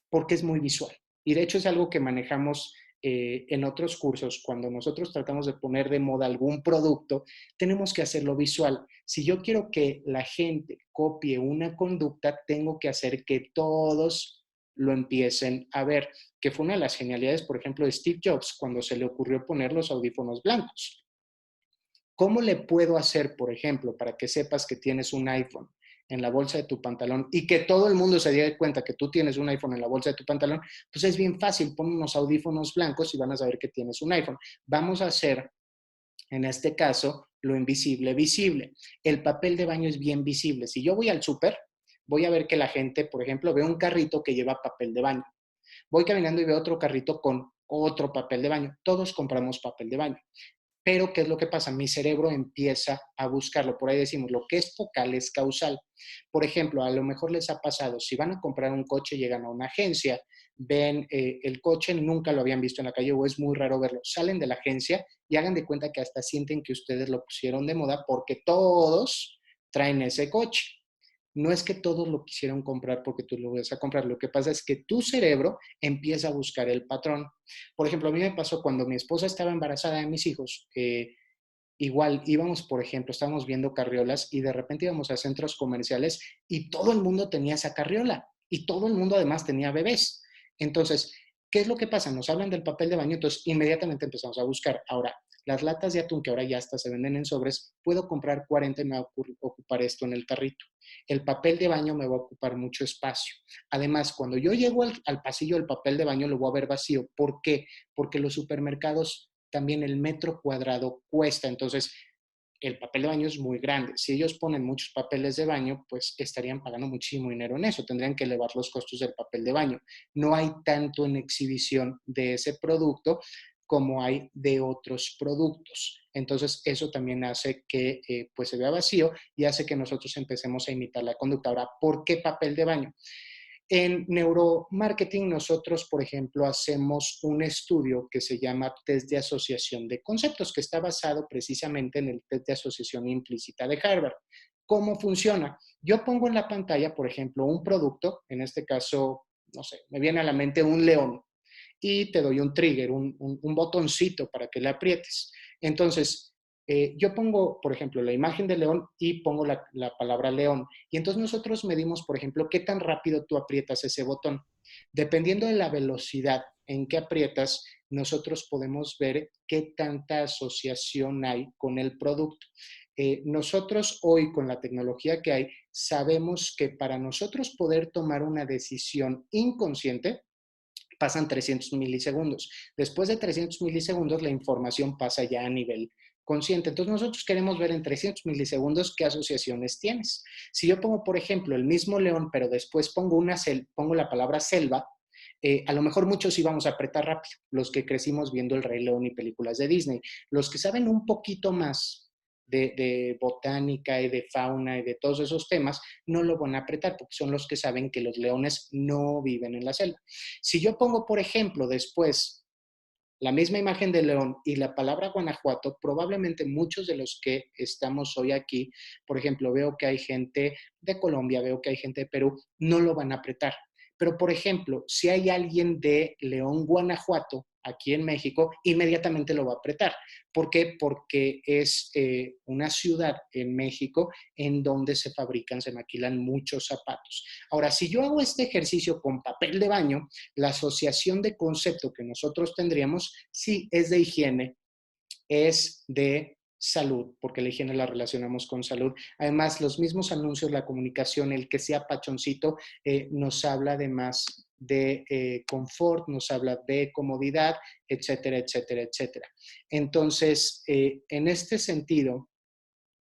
porque es muy visual. Y de hecho es algo que manejamos en otros cursos. Cuando nosotros tratamos de poner de moda algún producto, tenemos que hacerlo visual. Si yo quiero que la gente copie una conducta, tengo que hacer que todos lo empiecen a ver, que fue una de las genialidades, por ejemplo, de Steve Jobs cuando se le ocurrió poner los audífonos blancos. ¿Cómo le puedo hacer, por ejemplo, para que sepas que tienes un iPhone en la bolsa de tu pantalón y que todo el mundo se dé cuenta que tú tienes un iPhone en la bolsa de tu pantalón? Pues es bien fácil, pon unos audífonos blancos y van a saber que tienes un iPhone. Vamos a hacer, en este caso, lo invisible visible. El papel de baño es bien visible. Si yo voy al súper, voy a ver que la gente, por ejemplo, ve un carrito que lleva papel de baño. Voy caminando y veo otro carrito con otro papel de baño. Todos compramos papel de baño. Pero, ¿qué es lo que pasa? Mi cerebro empieza a buscarlo. Por ahí decimos, lo que es focal es causal. Por ejemplo, a lo mejor les ha pasado, si van a comprar un coche, llegan a una agencia, ven el coche, nunca lo habían visto en la calle o es muy raro verlo. Salen de la agencia y hagan de cuenta que hasta sienten que ustedes lo pusieron de moda porque todos traen ese coche. No es que todos lo quisieron comprar porque tú lo vas a comprar. Lo que pasa es que tu cerebro empieza a buscar el patrón. Por ejemplo, a mí me pasó cuando mi esposa estaba embarazada de mis hijos. Igual íbamos, por ejemplo, estábamos viendo carriolas y de repente íbamos a centros comerciales y todo el mundo tenía esa carriola y todo el mundo además tenía bebés. Entonces, ¿qué es lo que pasa? Nos hablan del papel de baño, entonces inmediatamente empezamos a buscar. Ahora, las latas de atún que ahora ya hasta se venden en sobres, puedo comprar 40 y me va a ocupar esto en el carrito. El papel de baño me va a ocupar mucho espacio. Además, cuando yo llego al pasillo del papel de baño, lo voy a ver vacío. ¿Por qué? Porque los supermercados también el metro cuadrado cuesta. Entonces, el papel de baño es muy grande. Si ellos ponen muchos papeles de baño, pues estarían pagando muchísimo dinero en eso. Tendrían que elevar los costos del papel de baño. No hay tanto en exhibición de ese producto como hay de otros productos. Entonces, eso también hace que pues se vea vacío y hace que nosotros empecemos a imitar la conducta. Ahora, ¿por qué papel de baño? En neuromarketing nosotros, por ejemplo, hacemos un estudio que se llama test de asociación de conceptos, que está basado precisamente en el test de asociación implícita de Harvard. ¿Cómo funciona? Yo pongo en la pantalla, por ejemplo, un producto, en este caso, no sé, me viene a la mente un león y te doy un trigger, un botoncito para que le aprietes. Entonces, yo pongo, por ejemplo, la imagen de león y pongo la palabra león. Y entonces nosotros medimos, por ejemplo, qué tan rápido tú aprietas ese botón. Dependiendo de la velocidad en que aprietas, nosotros podemos ver qué tanta asociación hay con el producto. Nosotros hoy, con la tecnología que hay, sabemos que para nosotros poder tomar una decisión inconsciente, pasan 300 milisegundos. Después de 300 milisegundos, la información pasa ya a nivel consciente. Entonces, nosotros queremos ver en 300 milisegundos qué asociaciones tienes. Si yo pongo, por ejemplo, el mismo león, pero después pongo la palabra selva, a lo mejor muchos íbamos a apretar rápido, los que crecimos viendo El Rey León y películas de Disney. Los que saben un poquito más de botánica y de fauna y de todos esos temas, no lo van a apretar porque son los que saben que los leones no viven en la selva. Si yo pongo, por ejemplo, después la misma imagen de león y la palabra Guanajuato, probablemente muchos de los que estamos hoy aquí, por ejemplo, veo que hay gente de Colombia, veo que hay gente de Perú, no lo van a apretar. Pero, por ejemplo, si hay alguien de León, Guanajuato, aquí en México, inmediatamente lo va a apretar. ¿Por qué? Porque es una ciudad en México en donde se fabrican, se maquilan muchos zapatos. Ahora, si yo hago este ejercicio con papel de baño, la asociación de concepto que nosotros tendríamos, sí, es de higiene, es de salud, porque la higiene la relacionamos con salud. Además, los mismos anuncios, la comunicación, el que sea pachoncito, nos habla además de confort, nos habla de comodidad, etcétera, etcétera, etcétera. Entonces, en este sentido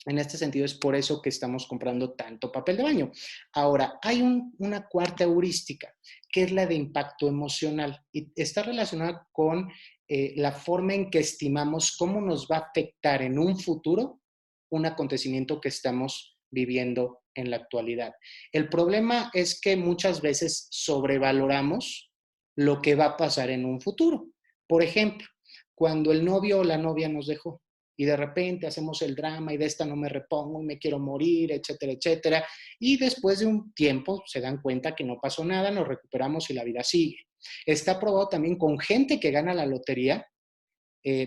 es por eso que estamos comprando tanto papel de baño. Ahora, hay una cuarta heurística, que es la de impacto emocional, y está relacionada con la forma en que estimamos cómo nos va a afectar en un futuro un acontecimiento que estamos viviendo en la actualidad. El problema es que muchas veces sobrevaloramos lo que va a pasar en un futuro. Por ejemplo, cuando el novio o la novia nos dejó, y de repente hacemos el drama y de esta no me repongo y me quiero morir, etcétera, etcétera. Y después de un tiempo se dan cuenta que no pasó nada, nos recuperamos y la vida sigue. Está probado también con gente que gana la lotería,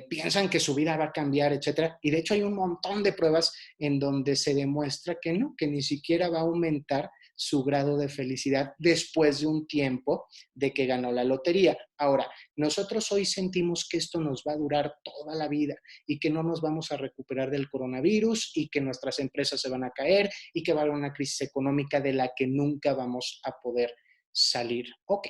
piensan que su vida va a cambiar, etcétera. Y de hecho hay un montón de pruebas en donde se demuestra que no, que ni siquiera va a aumentar su grado de felicidad después de un tiempo de que ganó la lotería. Ahora, nosotros hoy sentimos que esto nos va a durar toda la vida y que no nos vamos a recuperar del coronavirus y que nuestras empresas se van a caer y que va a haber una crisis económica de la que nunca vamos a poder salir. Ok,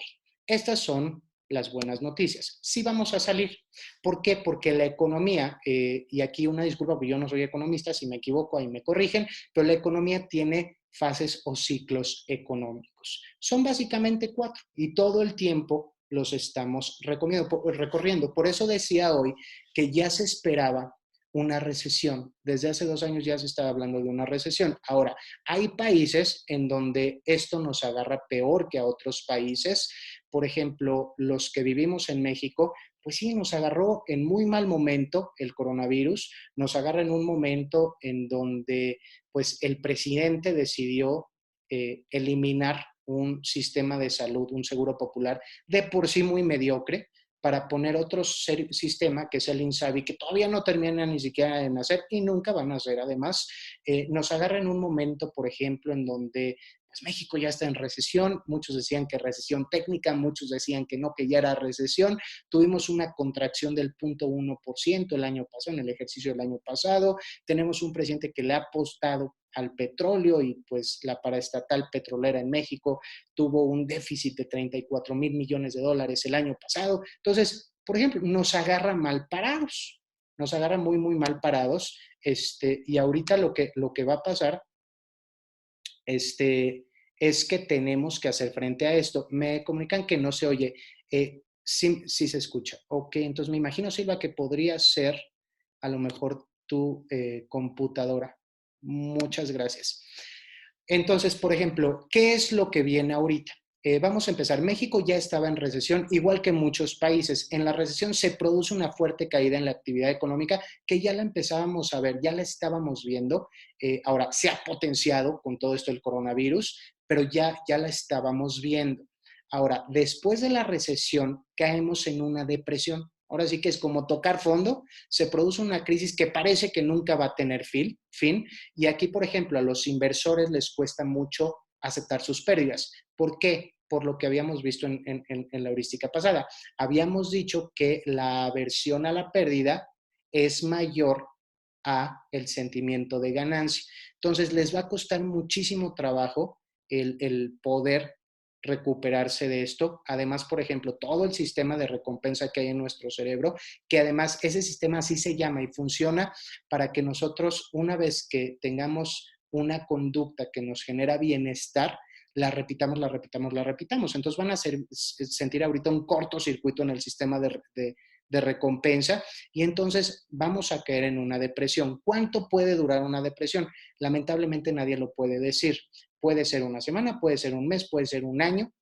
estas son las buenas noticias. Sí vamos a salir. ¿Por qué? Porque la economía, y aquí una disculpa porque yo no soy economista, si me equivoco ahí me corrigen, pero la economía tiene fases o ciclos económicos. Son básicamente 4 y todo el tiempo los estamos recorriendo. Por eso decía hoy que ya se esperaba una recesión. Desde hace 2 años ya se estaba hablando de una recesión. Ahora, hay países en donde esto nos agarra peor que a otros países. Por ejemplo, los que vivimos en México, pues sí, nos agarró en muy mal momento el coronavirus, nos agarra en un momento en donde pues el presidente decidió eliminar un sistema de salud, un seguro popular de por sí muy mediocre, para poner otro sistema que es el INSABI, que todavía no termina ni siquiera de nacer y nunca van a nacer. Además, nos agarra en un momento, por ejemplo, en donde pues, México ya está en recesión. Muchos decían que recesión técnica, muchos decían que no, que ya era recesión. Tuvimos una contracción del 0.1% el año pasado, en el ejercicio del año pasado. Tenemos un presidente que le ha apostado al petróleo y pues la paraestatal petrolera en México tuvo un déficit de 34 mil millones de dólares el año pasado. Entonces, por ejemplo, nos agarra mal parados, nos agarra muy, muy mal parados. Y ahorita lo que va a pasar es que tenemos que hacer frente a esto. Me comunican que no se oye. Sí, sí se escucha. Ok, entonces me imagino, Silva, que podría ser a lo mejor tu computadora. Muchas gracias. Entonces, por ejemplo, ¿qué es lo que viene ahorita? Vamos a empezar. México ya estaba en recesión, igual que muchos países. En la recesión se produce una fuerte caída en la actividad económica que ya la empezábamos a ver, ya la estábamos viendo. Ahora, se ha potenciado con todo esto del coronavirus, pero ya la estábamos viendo. Ahora, después de la recesión, caemos en una depresión. Ahora sí que es como tocar fondo, se produce una crisis que parece que nunca va a tener fin. Y aquí, por ejemplo, a los inversores les cuesta mucho aceptar sus pérdidas. ¿Por qué? Por lo que habíamos visto en la heurística pasada. Habíamos dicho que la aversión a la pérdida es mayor a el sentimiento de ganancia. Entonces, les va a costar muchísimo trabajo el poder recuperarse de esto. Además, por ejemplo, todo el sistema de recompensa que hay en nuestro cerebro, que además ese sistema así se llama y funciona para que nosotros, una vez que tengamos una conducta que nos genera bienestar, la repitamos, la repitamos, la repitamos. Entonces van a sentir ahorita un cortocircuito en el sistema de recompensa y entonces vamos a caer en una depresión. ¿Cuánto puede durar una depresión? Lamentablemente nadie lo puede decir. Puede ser una semana, puede ser un mes, puede ser un año,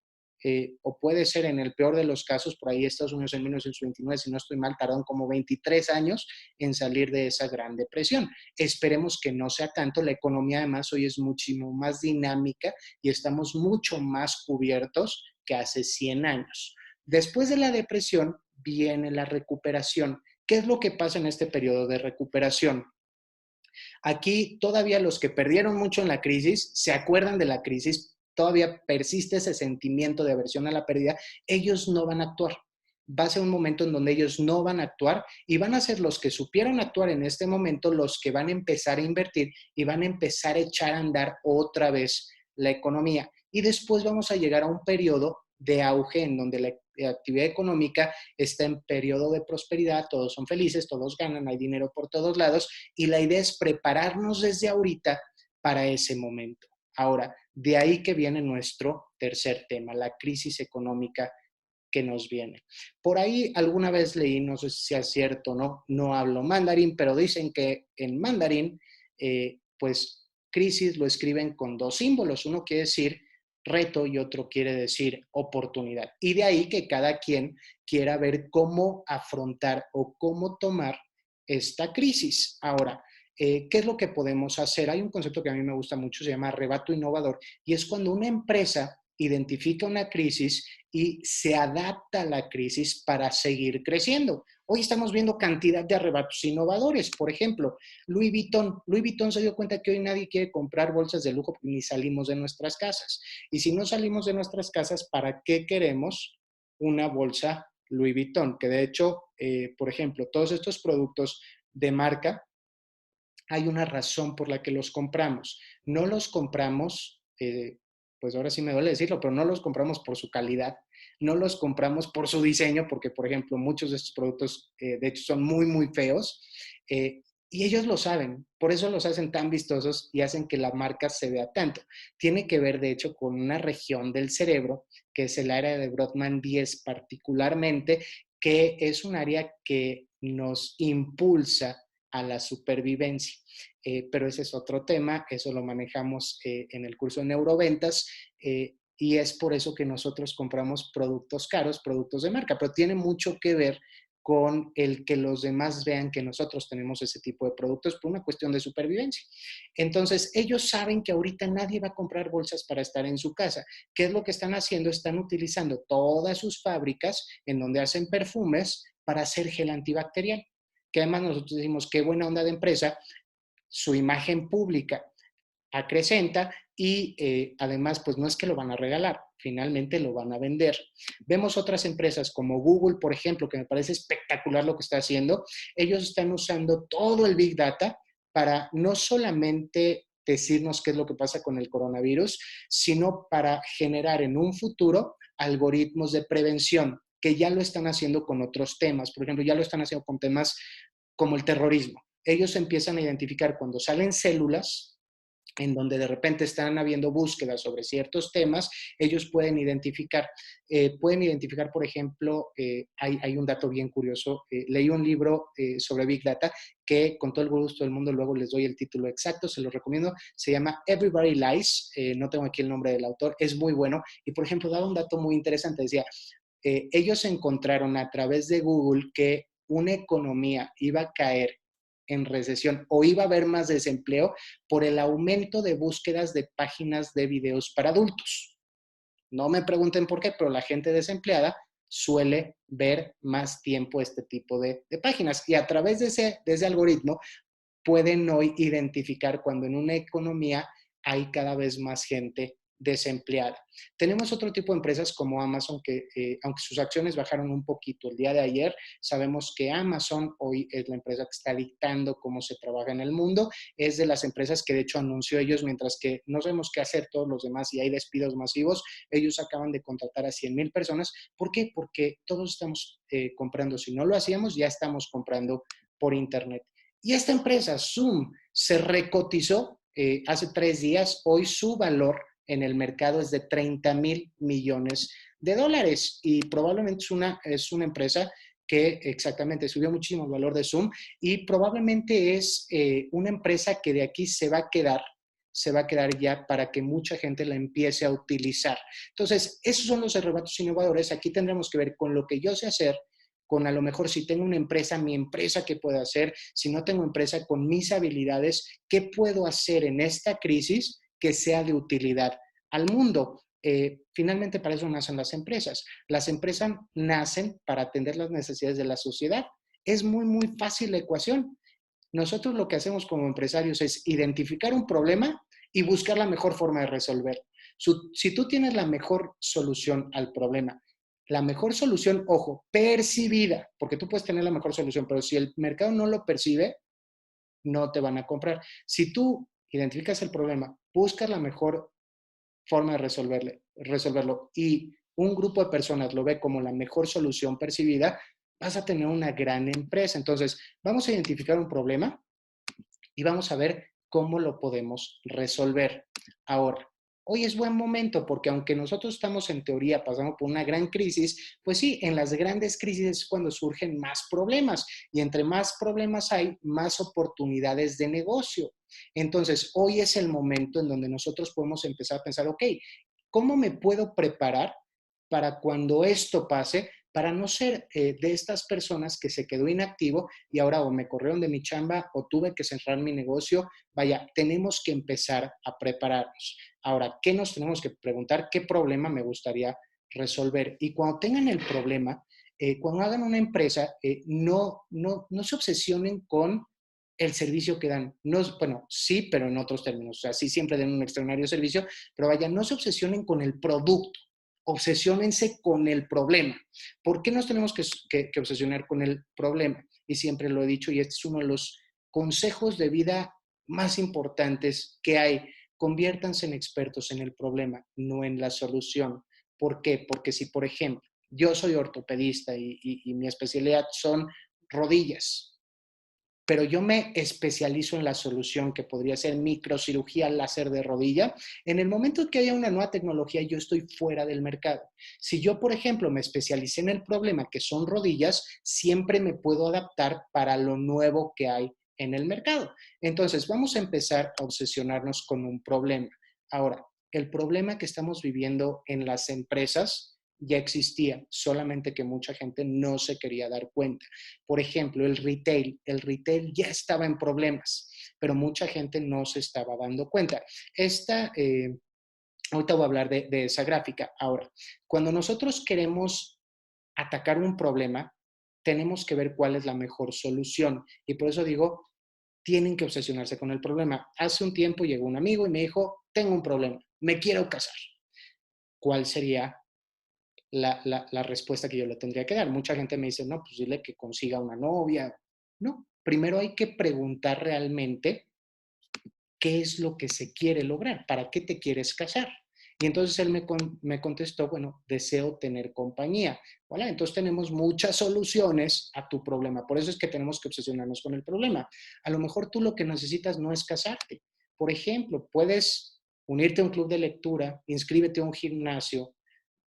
o puede ser en el peor de los casos, por ahí Estados Unidos en 1929, si no estoy mal, tardaron como 23 años en salir de esa gran depresión. Esperemos que no sea tanto. La economía además hoy es muchísimo más dinámica y estamos mucho más cubiertos que hace 100 años. Después de la depresión viene la recuperación. ¿Qué es lo que pasa en este periodo de recuperación? Aquí todavía los que perdieron mucho en la crisis se acuerdan de la crisis, todavía persiste ese sentimiento de aversión a la pérdida, ellos no van a actuar. Va a ser un momento en donde ellos no van a actuar y van a ser los que supieron actuar en este momento los que van a empezar a invertir y van a empezar a echar a andar otra vez la economía. Y después vamos a llegar a un periodo de auge en donde la actividad económica está en periodo de prosperidad, todos son felices, todos ganan, hay dinero por todos lados y la idea es prepararnos desde ahorita para ese momento. Ahora, de ahí que viene nuestro tercer tema, la crisis económica que nos viene. Por ahí alguna vez leí, no sé si es cierto o no, no hablo mandarín, pero dicen que en mandarín, pues crisis lo escriben con 2 símbolos. Uno quiere decir reto y otro quiere decir oportunidad. Y de ahí que cada quien quiera ver cómo afrontar o cómo tomar esta crisis. Ahora, ¿qué es lo que podemos hacer? Hay un concepto que a mí me gusta mucho, se llama arrebato innovador, y es cuando una empresa identifica una crisis y se adapta a la crisis para seguir creciendo. Hoy estamos viendo cantidad de arrebatos innovadores. Por ejemplo, Louis Vuitton. Louis Vuitton se dio cuenta que hoy nadie quiere comprar bolsas de lujo ni salimos de nuestras casas. Y si no salimos de nuestras casas, ¿para qué queremos una bolsa Louis Vuitton? Que de hecho, por ejemplo, todos estos productos de marca, hay una razón por la que los compramos. No los compramos, pues ahora sí me duele decirlo, pero no los compramos por su calidad, no los compramos por su diseño, porque por ejemplo muchos de estos productos de hecho son muy, muy feos, Y ellos lo saben, por eso los hacen tan vistosos y hacen que la marca se vea tanto. Tiene que ver, de hecho, con una región del cerebro, que es el área de Brodmann 10 particularmente, que es un área que nos impulsa a la supervivencia. Pero ese es otro tema, eso lo manejamos en el curso de neuroventas. Y es por eso que nosotros compramos productos caros, productos de marca, pero tiene mucho que ver con el que los demás vean que nosotros tenemos ese tipo de productos por una cuestión de supervivencia. Entonces, ellos saben que ahorita nadie va a comprar bolsas para estar en su casa. ¿Qué es lo que están haciendo? Están utilizando todas sus fábricas en donde hacen perfumes para hacer gel antibacterial. Que además nosotros decimos, qué buena onda de empresa, su imagen pública acrecenta y además, pues no es que lo van a regalar, finalmente lo van a vender. Vemos otras empresas como Google, por ejemplo, que me parece espectacular lo que está haciendo. Ellos están usando todo el Big Data para no solamente decirnos qué es lo que pasa con el coronavirus, sino para generar en un futuro algoritmos de prevención, que ya lo están haciendo con otros temas. Por ejemplo, ya lo están haciendo con temas como el terrorismo. Ellos empiezan a identificar cuando salen células en donde de repente están habiendo búsquedas sobre ciertos temas, ellos pueden identificar, por ejemplo, hay un dato bien curioso, leí un libro sobre Big Data que con todo el gusto del mundo luego les doy el título exacto, se lo recomiendo, se llama Everybody Lies, no tengo aquí el nombre del autor, es muy bueno, y por ejemplo daba un dato muy interesante, decía, ellos encontraron a través de Google que una economía iba a caer en recesión o iba a haber más desempleo por el aumento de búsquedas de páginas de videos para adultos. No me pregunten por qué, pero la gente desempleada suele ver más tiempo este tipo de páginas y a través de ese algoritmo pueden hoy identificar cuando en una economía hay cada vez más gente desempleada. Tenemos otro tipo de empresas como Amazon que, aunque sus acciones bajaron un poquito el día de ayer, sabemos que Amazon hoy es la empresa que está dictando cómo se trabaja en el mundo. Es de las empresas que de hecho anunció ellos, mientras que no sabemos qué hacer todos los demás y hay despidos masivos, ellos acaban de contratar a 100,000 personas. ¿Por qué? Porque todos estamos comprando. Si no lo hacíamos, ya estamos comprando por Internet. Y esta empresa, Zoom, se recotizó hace 3 días. Hoy su valor en el mercado es de 30,000 millones de dólares y probablemente es una empresa que exactamente subió muchísimo el valor de Zoom y probablemente es una empresa que de aquí se va a quedar ya para que mucha gente la empiece a utilizar. Entonces, esos son los arrebatos innovadores. Aquí tendremos que ver con lo que yo sé hacer, con a lo mejor si tengo una empresa, mi empresa, ¿qué puedo hacer? Si no tengo empresa, con mis habilidades, ¿qué puedo hacer en esta crisis que sea de utilidad al mundo? Finalmente, para eso nacen las empresas. Las empresas nacen para atender las necesidades de la sociedad. Es muy, muy fácil la ecuación. Nosotros lo que hacemos como empresarios es identificar un problema y buscar la mejor forma de resolver. Si tú tienes la mejor solución al problema, la mejor solución, ojo, percibida, porque tú puedes tener la mejor solución, pero si el mercado no lo percibe, no te van a comprar. Si tú identificas el problema, buscas la mejor forma de resolverlo y un grupo de personas lo ve como la mejor solución percibida, vas a tener una gran empresa. Entonces, vamos a identificar un problema y vamos a ver cómo lo podemos resolver. Ahora, hoy es buen momento porque aunque nosotros estamos en teoría pasando por una gran crisis, pues sí, en las grandes crisis es cuando surgen más problemas y entre más problemas hay, más oportunidades de negocio. Entonces, hoy es el momento en donde nosotros podemos empezar a pensar, ok, ¿cómo me puedo preparar para cuando esto pase, para no ser de estas personas que se quedó inactivo y ahora o me corrieron de mi chamba o tuve que cerrar mi negocio? Vaya, tenemos que empezar a prepararnos. Ahora, ¿qué nos tenemos que preguntar? ¿Qué problema me gustaría resolver? Y cuando tengan el problema, cuando hagan una empresa, no se obsesionen con el servicio que dan. No, bueno, sí, pero en otros términos. O sea, sí siempre den un extraordinario servicio, pero vaya, no se obsesionen con el producto, obsesionense con el problema. ¿Por qué nos tenemos que obsesionar con el problema? Y siempre lo he dicho, y este es uno de los consejos de vida más importantes que hay. Conviértanse en expertos en el problema, no en la solución. ¿Por qué? Porque si, por ejemplo, yo soy ortopedista y mi especialidad son rodillas, pero yo me especializo en la solución que podría ser microcirugía láser de rodilla, en el momento que haya una nueva tecnología, yo estoy fuera del mercado. Si yo, por ejemplo, me especialicé en el problema que son rodillas, siempre me puedo adaptar para lo nuevo que hay en el mercado. Entonces, vamos a empezar a obsesionarnos con un problema. Ahora, el problema que estamos viviendo en las empresas ya existía, solamente que mucha gente no se quería dar cuenta. Por ejemplo, el retail ya estaba en problemas, pero mucha gente no se estaba dando cuenta. Ahorita voy a hablar de esa gráfica. Ahora, cuando nosotros queremos atacar un problema, tenemos que ver cuál es la mejor solución. Y por eso digo, tienen que obsesionarse con el problema. Hace un tiempo llegó un amigo y me dijo, tengo un problema, me quiero casar. ¿Cuál sería la respuesta que yo le tendría que dar? Mucha gente me dice, no, pues dile que consiga una novia. No, primero hay que preguntar realmente qué es lo que se quiere lograr, para qué te quieres casar. Y entonces él me contestó, bueno, deseo tener compañía. ¿Vale? Entonces tenemos muchas soluciones a tu problema. Por eso es que tenemos que obsesionarnos con el problema. A lo mejor tú lo que necesitas no es casarte. Por ejemplo, puedes unirte a un club de lectura, inscríbete a un gimnasio,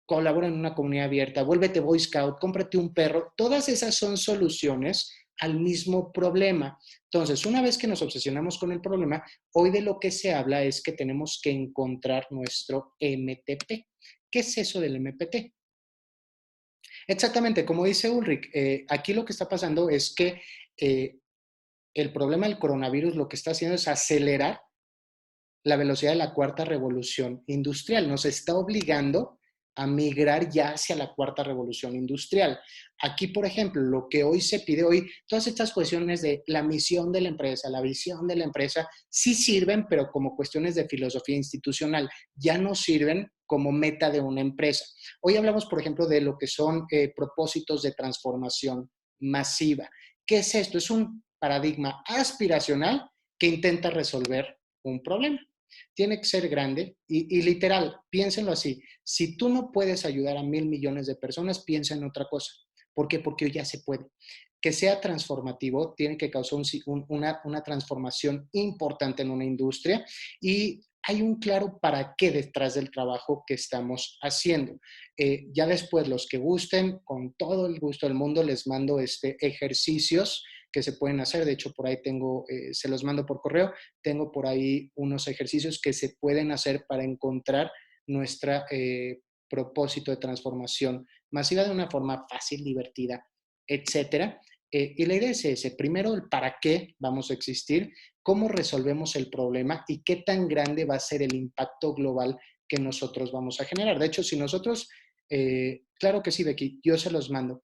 colabora en una comunidad abierta, vuélvete Boy Scout, cómprate un perro. Todas esas son soluciones al mismo problema. Entonces, una vez que nos obsesionamos con el problema, hoy de lo que se habla es que tenemos que encontrar nuestro MTP. ¿Qué es eso del MPT? Exactamente, como dice Ulrich, aquí lo que está pasando es que el problema del coronavirus lo que está haciendo es acelerar la velocidad de la cuarta revolución industrial. Nos está obligando a migrar ya hacia la cuarta revolución industrial. Aquí, por ejemplo, lo que hoy se pide hoy, todas estas cuestiones de la misión de la empresa, la visión de la empresa, sí sirven, pero como cuestiones de filosofía institucional, ya no sirven como meta de una empresa. Hoy hablamos, por ejemplo, de lo que son propósitos de transformación masiva. ¿Qué es esto? Es un paradigma aspiracional que intenta resolver un problema. Tiene que ser grande y literal, piénsenlo así. Si tú no puedes ayudar a 1,000,000,000 de personas, piensa en otra cosa. ¿Por qué? Porque hoy ya se puede. Que sea transformativo, tiene que causar una transformación importante en una industria y hay un claro para qué detrás del trabajo que estamos haciendo. Ya después, los que gusten, con todo el gusto del mundo, les mando ejercicios que se pueden hacer. De hecho, por ahí tengo, se los mando por correo, tengo por ahí unos ejercicios que se pueden hacer para encontrar nuestro propósito de transformación masiva de una forma fácil, divertida, etcétera. Y la idea es ese, primero el para qué vamos a existir, cómo resolvemos el problema y qué tan grande va a ser el impacto global que nosotros vamos a generar. De hecho, si nosotros, claro que sí, Becky, yo se los mando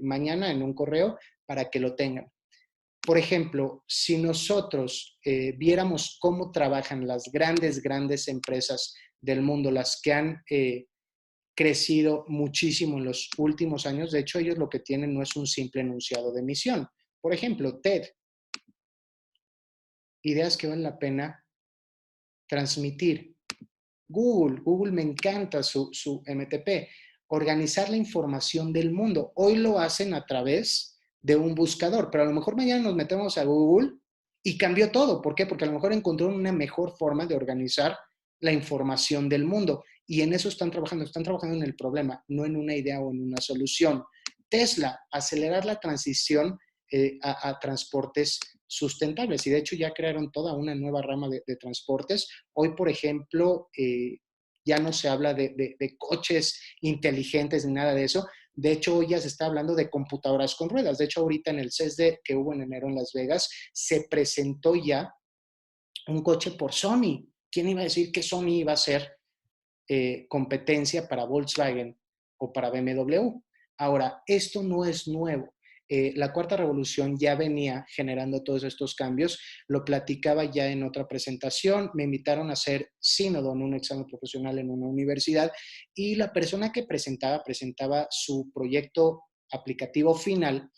mañana en un correo para que lo tengan. Por ejemplo, si nosotros viéramos cómo trabajan las grandes empresas del mundo, las que han crecido muchísimo en los últimos años, de hecho ellos lo que tienen no es un simple enunciado de misión. Por ejemplo, TED, ideas que valen la pena transmitir. Google me encanta su MTP, organizar la información del mundo. Hoy lo hacen a través de un buscador, pero a lo mejor mañana nos metemos a Google y cambió todo. ¿Por qué? Porque a lo mejor encontró una mejor forma de organizar la información del mundo. Y en eso están trabajando en el problema, no en una idea o en una solución. Tesla, acelerar la transición a transportes sustentables. Y de hecho ya crearon toda una nueva rama de transportes. Hoy, por ejemplo, ya no se habla de coches inteligentes ni nada de eso. De hecho, hoy ya se está hablando de computadoras con ruedas. De hecho, ahorita en el CES que hubo en enero en Las Vegas, se presentó ya un coche por Sony. ¿Quién iba a decir que Sony iba a ser competencia para Volkswagen o para BMW? Ahora, esto no es nuevo. La cuarta revolución ya venía generando todos estos cambios. Lo platicaba ya en otra presentación. Me invitaron a hacer sínodo en un examen profesional en una universidad y la persona que presentaba su proyecto aplicativo final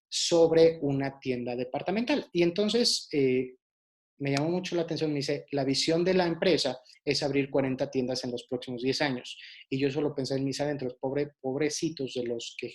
sobre una tienda departamental. Y entonces me llamó mucho la atención, me dice, la visión de la empresa es abrir 40 tiendas en los próximos 10 años. Y yo solo pensé en mis adentros, pobrecitos de los que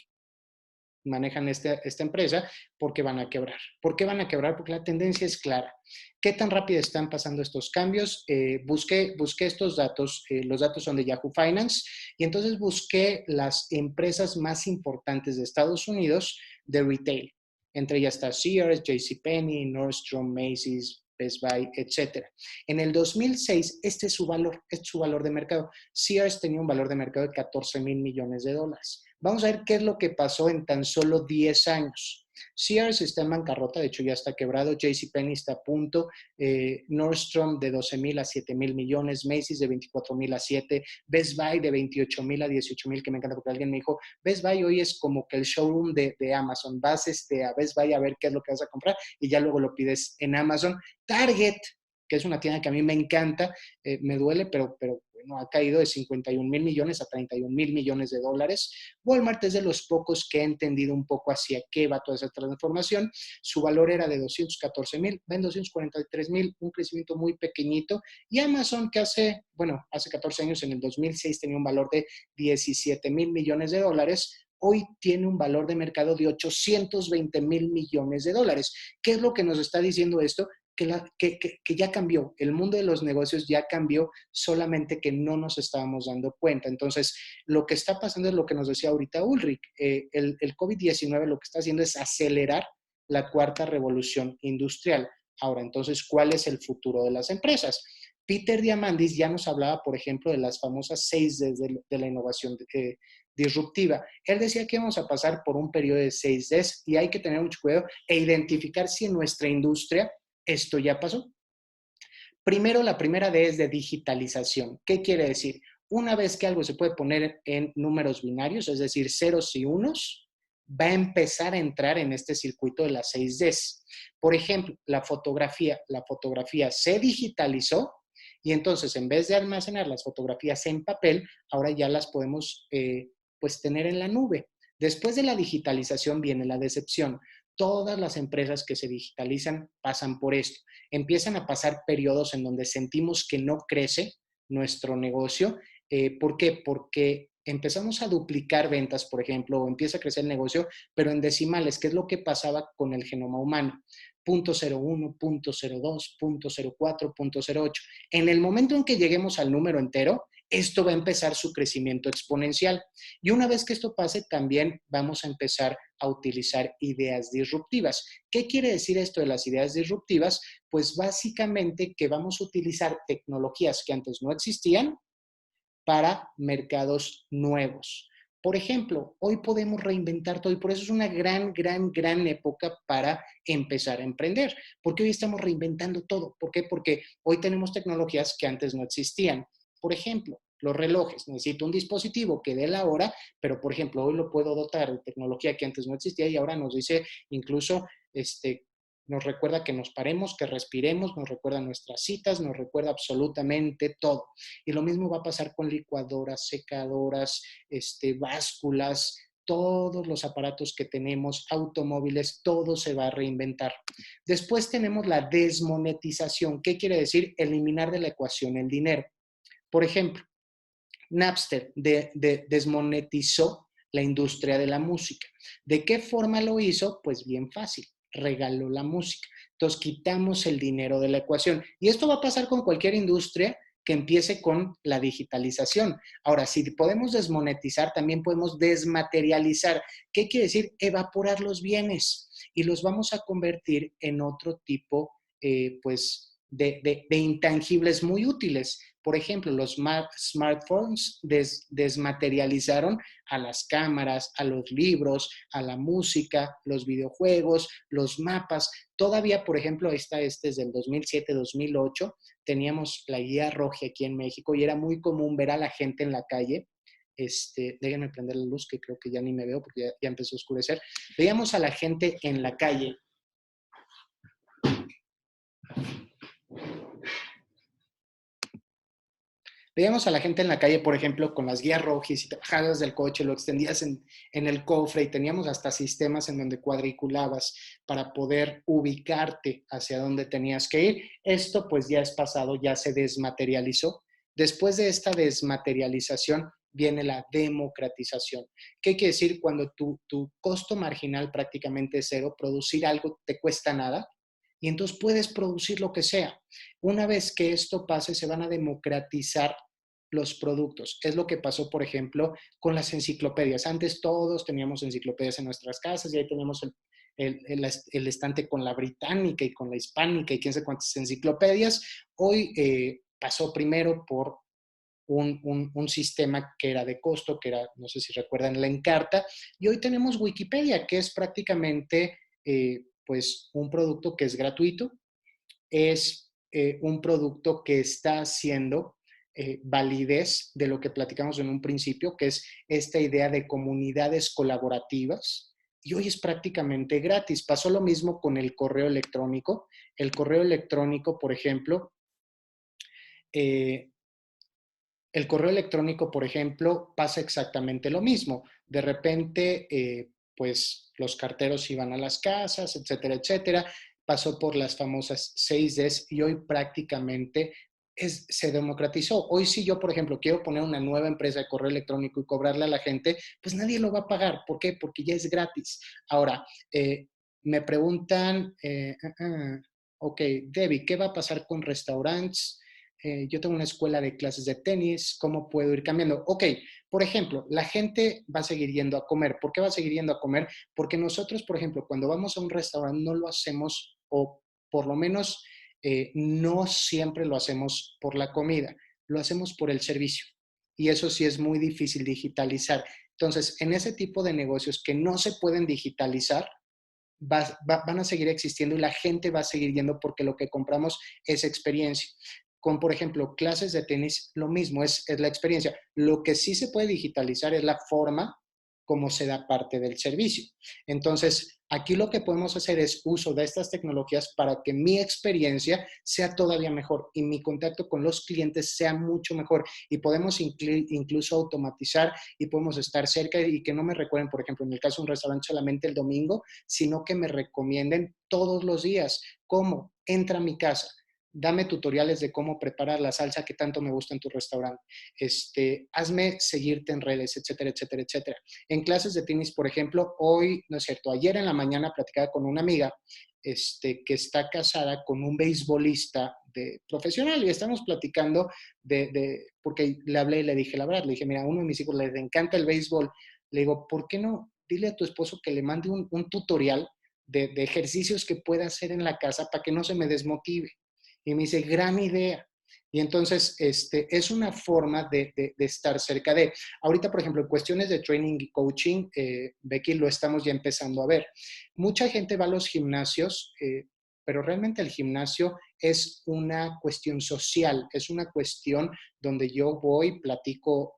manejan esta empresa porque van a quebrar. ¿Por qué van a quebrar? Porque la tendencia es clara. ¿Qué tan rápido están pasando estos cambios? Busqué estos datos, los datos son de Yahoo Finance, y entonces busqué las empresas más importantes de Estados Unidos de retail. Entre ellas está Sears, JCPenney, Nordstrom, Macy's, Best Buy, etc. En el 2006, este es su valor de mercado. Sears tenía un valor de mercado de 14,000 millones de dólares. Vamos a ver qué es lo que pasó en tan solo 10 años. Sears está en bancarrota, de hecho ya está quebrado, JCPenney está a punto, Nordstrom de 12,000 a 7,000 millones, Macy's de 24,000 a 7, Best Buy de 28,000 a 18,000, que me encanta porque alguien me dijo, Best Buy hoy es como que el showroom de Amazon, vas a Best Buy a ver qué es lo que vas a comprar y ya luego lo pides en Amazon. Target, que es una tienda que a mí me encanta, me duele, pero bueno, ha caído de 51,000 millones a 31,000 millones de dólares. Walmart es de los pocos que ha entendido un poco hacia qué va toda esa transformación. Su valor era de 214,000, va en 243,000, un crecimiento muy pequeñito. Y Amazon, que hace 14 años, en el 2006, tenía un valor de 17,000 millones de dólares, hoy tiene un valor de mercado de 820,000 millones de dólares. ¿Qué es lo que nos está diciendo esto? Que ya cambió, el mundo de los negocios ya cambió, solamente que no nos estábamos dando cuenta. Entonces, lo que está pasando es lo que nos decía ahorita Ulrich, el COVID-19 lo que está haciendo es acelerar la cuarta revolución industrial. Ahora, entonces, ¿cuál es el futuro de las empresas? Peter Diamandis ya nos hablaba, por ejemplo, de las famosas 6Ds de la innovación disruptiva. Él decía que vamos a pasar por un periodo de 6Ds y hay que tener mucho cuidado e identificar si en nuestra industria esto ya pasó. Primero, la primera D es de digitalización. ¿Qué quiere decir? Una vez que algo se puede poner en números binarios, es decir, ceros y unos, va a empezar a entrar en este circuito de las 6Ds. Por ejemplo, la fotografía se digitalizó y entonces en vez de almacenar las fotografías en papel, ahora ya las podemos tener en la nube. Después de la digitalización viene la decepción. Todas las empresas que se digitalizan pasan por esto. Empiezan a pasar periodos en donde sentimos que no crece nuestro negocio. ¿Por qué? Porque empezamos a duplicar ventas, por ejemplo, o empieza a crecer el negocio, pero en decimales, que es lo que pasaba con el genoma humano. 0.01, 0.02, 0.04, 0.08. En el momento en que lleguemos al número entero, esto va a empezar su crecimiento exponencial. Y una vez que esto pase, también vamos a empezar a utilizar ideas disruptivas. ¿Qué quiere decir esto de las ideas disruptivas? Pues básicamente que vamos a utilizar tecnologías que antes no existían para mercados nuevos. Por ejemplo, hoy podemos reinventar todo y por eso es una gran época para empezar a emprender, porque hoy estamos reinventando todo. ¿Por qué? Porque hoy tenemos tecnologías que antes no existían. Por ejemplo, los relojes. Necesito un dispositivo que dé la hora, pero por ejemplo, hoy lo puedo dotar de tecnología que antes no existía y ahora nos dice incluso, nos recuerda que nos paremos, que respiremos, nos recuerda nuestras citas, nos recuerda absolutamente todo. Y lo mismo va a pasar con licuadoras, secadoras, básculas, todos los aparatos que tenemos, automóviles, todo se va a reinventar. Después tenemos la desmonetización. ¿Qué quiere decir? Eliminar de la ecuación el dinero. Por ejemplo, Napster desmonetizó la industria de la música. ¿De qué forma lo hizo? Pues bien fácil, regaló la música. Entonces quitamos el dinero de la ecuación. Y esto va a pasar con cualquier industria que empiece con la digitalización. Ahora, si podemos desmonetizar, también podemos desmaterializar. ¿Qué quiere decir? Evaporar los bienes y los vamos a convertir en otro tipo, de intangibles muy útiles. Por ejemplo, los smartphones desmaterializaron a las cámaras, a los libros, a la música, los videojuegos, los mapas. Todavía, por ejemplo, este es del 2007-2008, teníamos la guía roja aquí en México y era muy común ver a la gente en la calle. Déjenme prender la luz, que creo que ya ni me veo porque ya empezó a oscurecer. Veíamos a la gente en la calle. Veíamos a la gente en la calle, por ejemplo, con las guías rojas y te bajabas del coche, lo extendías en el cofre y teníamos hasta sistemas en donde cuadriculabas para poder ubicarte hacia dónde tenías que ir. Esto pues ya es pasado, ya se desmaterializó. Después de esta desmaterialización viene la democratización. ¿Qué quiere decir? Cuando tu costo marginal prácticamente es cero, producir algo te cuesta nada y entonces puedes producir lo que sea. Una vez que esto pase, se van a democratizar los productos. Es lo que pasó, por ejemplo, con las enciclopedias. Antes todos teníamos enciclopedias en nuestras casas y ahí teníamos el estante con la británica y con la hispánica y quién sabe cuántas enciclopedias. Hoy pasó primero por un sistema que era de costo, que era, no sé si recuerdan, la Encarta, y hoy tenemos Wikipedia, que es prácticamente pues un producto que es gratuito, es un producto que está haciendo validez de lo que platicamos en un principio, que es esta idea de comunidades colaborativas, y hoy es prácticamente gratis. Pasó lo mismo con el correo electrónico. El correo electrónico, por ejemplo, eh, el correo electrónico, por ejemplo, pasa exactamente lo mismo. De repente, pues los carteros iban a las casas, etcétera, etcétera. Pasó por las famosas 6Ds y hoy prácticamente se democratizó. Hoy si yo, por ejemplo, quiero poner una nueva empresa de correo electrónico y cobrarle a la gente, pues nadie lo va a pagar. ¿Por qué? Porque ya es gratis. Ahora, me preguntan, ok, Debbie, ¿qué va a pasar con restaurantes? Yo tengo una escuela de clases de tenis, ¿cómo puedo ir cambiando? Ok, por ejemplo, la gente va a seguir yendo a comer. ¿Por qué va a seguir yendo a comer? Porque nosotros, por ejemplo, cuando vamos a un restaurante no lo hacemos, o por lo menos no siempre lo hacemos por la comida, lo hacemos por el servicio. Y eso sí es muy difícil digitalizar. Entonces, en ese tipo de negocios que no se pueden digitalizar, van a seguir existiendo y la gente va a seguir yendo porque lo que compramos es experiencia. Con, por ejemplo, clases de tenis, lo mismo, es la experiencia. Lo que sí se puede digitalizar es la forma como se da parte del servicio. Entonces, aquí lo que podemos hacer es uso de estas tecnologías para que mi experiencia sea todavía mejor y mi contacto con los clientes sea mucho mejor. Y podemos incluso automatizar y podemos estar cerca y que no me recuerden, por ejemplo, en el caso de un restaurante solamente el domingo, sino que me recomienden todos los días. ¿Cómo? Entra a mi casa. Dame tutoriales de cómo preparar la salsa que tanto me gusta en tu restaurante. Hazme seguirte en redes, etcétera, etcétera, etcétera. En clases de tenis, por ejemplo, hoy, no es cierto, ayer en la mañana platicaba con una amiga que está casada con un beisbolista profesional y estamos platicando porque le hablé y le dije la verdad, le dije, mira, a uno de mis hijos les encanta el béisbol, le digo, ¿por qué no? Dile a tu esposo que le mande un tutorial de ejercicios que pueda hacer en la casa para que no se me desmotive. Y me dice, gran idea. Y entonces, es una forma de estar cerca de. Ahorita, por ejemplo, en cuestiones de training y coaching, Becky, lo estamos ya empezando a ver. Mucha gente va a los gimnasios, pero realmente el gimnasio es una cuestión social, es una cuestión donde yo voy, platico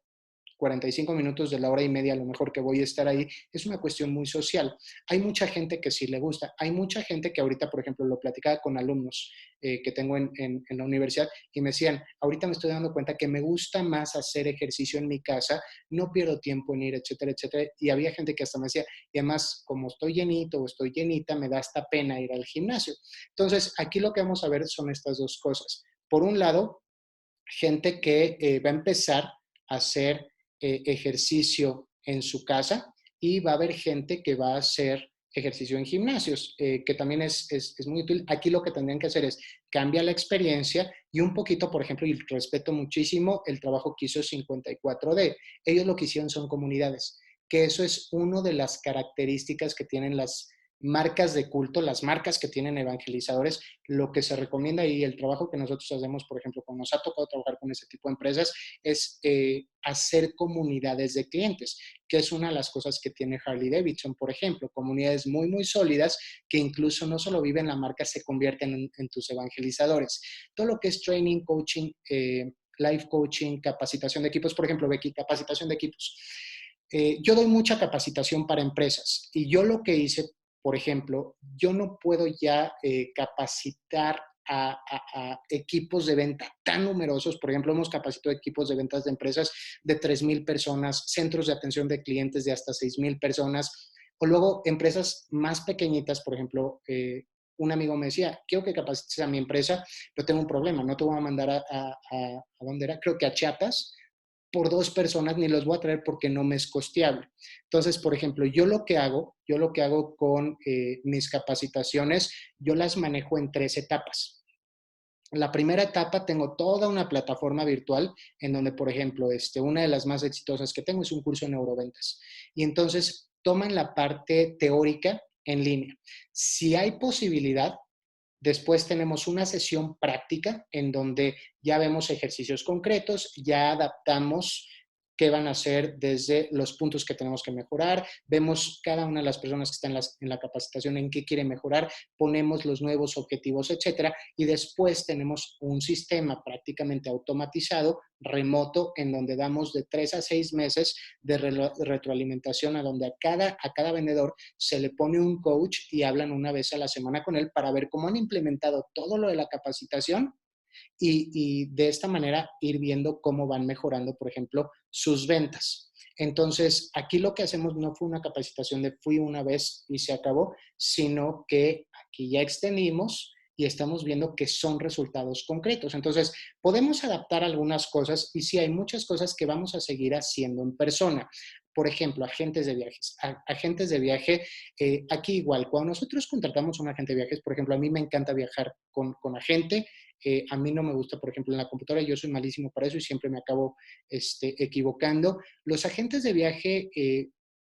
45 minutos de la hora y media a lo mejor que voy a estar ahí, es una cuestión muy social. Hay mucha gente que sí le gusta. Hay mucha gente que ahorita, por ejemplo, lo platicaba con alumnos que tengo en la universidad y me decían, ahorita me estoy dando cuenta que me gusta más hacer ejercicio en mi casa, no pierdo tiempo en ir, etcétera, etcétera. Y había gente que hasta me decía, y además, como estoy llenito o estoy llenita, me da hasta pena ir al gimnasio. Entonces, aquí lo que vamos a ver son estas dos cosas. Por un lado, gente que va a empezar a hacer ejercicio en su casa y va a haber gente que va a hacer ejercicio en gimnasios, que también es muy útil. Aquí lo que tendrían que hacer es cambiar la experiencia y un poquito, por ejemplo, y respeto muchísimo el trabajo que hizo 54D. Ellos lo que hicieron son comunidades, que eso es una de las características que tienen las marcas de culto, las marcas que tienen evangelizadores, lo que se recomienda y el trabajo que nosotros hacemos, por ejemplo, cuando nos ha tocado trabajar con ese tipo de empresas, es hacer comunidades de clientes, que es una de las cosas que tiene Harley Davidson, por ejemplo, comunidades muy, muy sólidas que incluso no solo viven la marca, se convierten en tus evangelizadores. Todo lo que es training, coaching, life coaching, capacitación de equipos, por ejemplo, Becky, capacitación de equipos. Yo doy mucha capacitación para empresas y yo lo que hice, por ejemplo, yo no puedo ya capacitar a equipos de venta tan numerosos. Por ejemplo, hemos capacitado equipos de ventas de empresas de 3,000 personas, centros de atención de clientes de hasta 6,000 personas, o luego empresas más pequeñitas, por ejemplo, un amigo me decía, quiero que capacites a mi empresa, pero tengo un problema, no te voy a mandar a ¿dónde era? Creo que a Chiapas, por 2 personas, ni los voy a traer porque no me es costeable. Entonces, por ejemplo, yo lo que hago con mis capacitaciones, yo las manejo en 3 etapas. La primera etapa tengo toda una plataforma virtual en donde, por ejemplo, una de las más exitosas que tengo es un curso de neuroventas. Y entonces toman la parte teórica en línea. Si hay posibilidad, después tenemos una sesión práctica en donde ya vemos ejercicios concretos, ya adaptamos qué van a hacer desde los puntos que tenemos que mejorar, vemos cada una de las personas que están en la capacitación en qué quiere mejorar, ponemos los nuevos objetivos, etcétera, y después tenemos un sistema prácticamente automatizado, remoto, en donde damos de 3 a 6 meses de retroalimentación a donde a cada vendedor se le pone un coach y hablan una vez a la semana con él para ver cómo han implementado todo lo de la capacitación y de esta manera ir viendo cómo van mejorando, por ejemplo, sus ventas. Entonces, aquí lo que hacemos no fue una capacitación de fui una vez y se acabó, sino que aquí ya extendimos y estamos viendo que son resultados concretos. Entonces, podemos adaptar algunas cosas y sí hay muchas cosas que vamos a seguir haciendo en persona. Por ejemplo, agentes de viajes. Agentes de viaje, aquí igual, cuando nosotros contratamos a un agente de viajes, por ejemplo, a mí me encanta viajar con agente. A mí no me gusta, por ejemplo, en la computadora, yo soy malísimo para eso y siempre me acabo equivocando. Los agentes de viaje,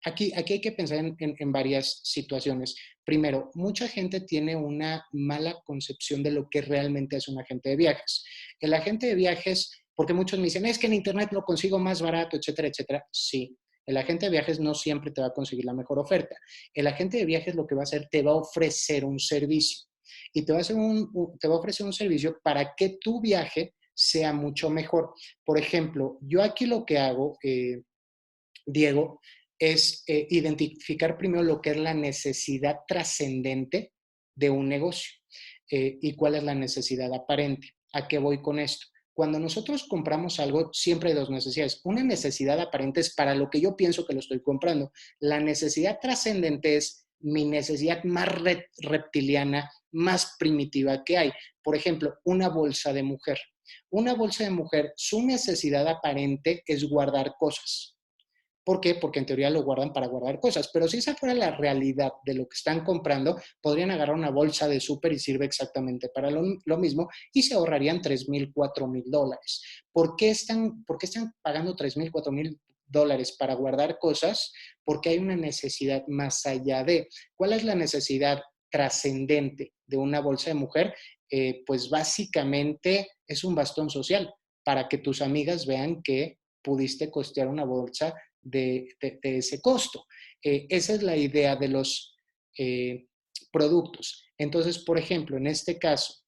aquí hay que pensar en varias situaciones. Primero, mucha gente tiene una mala concepción de lo que realmente es un agente de viajes. El agente de viajes, porque muchos me dicen, es que en Internet lo consigo más barato, etcétera, etcétera. Sí, el agente de viajes no siempre te va a conseguir la mejor oferta. El agente de viajes lo que va a hacer, te va a ofrecer un servicio y te va a ofrecer un servicio para que tu viaje sea mucho mejor. Por ejemplo, yo aquí lo que hago, Diego, es identificar primero lo que es la necesidad trascendente de un negocio y cuál es la necesidad aparente. ¿A qué voy con esto? Cuando nosotros compramos algo, siempre hay 2 necesidades. Una necesidad aparente es para lo que yo pienso que lo estoy comprando. La necesidad trascendente es mi necesidad más reptiliana, más primitiva que hay. Por ejemplo, una bolsa de mujer. Una bolsa de mujer, su necesidad aparente es guardar cosas. ¿Por qué? Porque en teoría lo guardan para guardar cosas. Pero si esa fuera la realidad de lo que están comprando, podrían agarrar una bolsa de súper y sirve exactamente para lo mismo y se ahorrarían $3,000, $4,000. ¿Por qué están pagando $3,000, $4,000 para guardar cosas? Porque hay una necesidad más allá de. ¿Cuál es la necesidad trascendente de una bolsa de mujer? Pues básicamente es un bastón social para que tus amigas vean que pudiste costear una bolsa de ese costo. Esa es la idea de los productos. Entonces, por ejemplo, en este caso,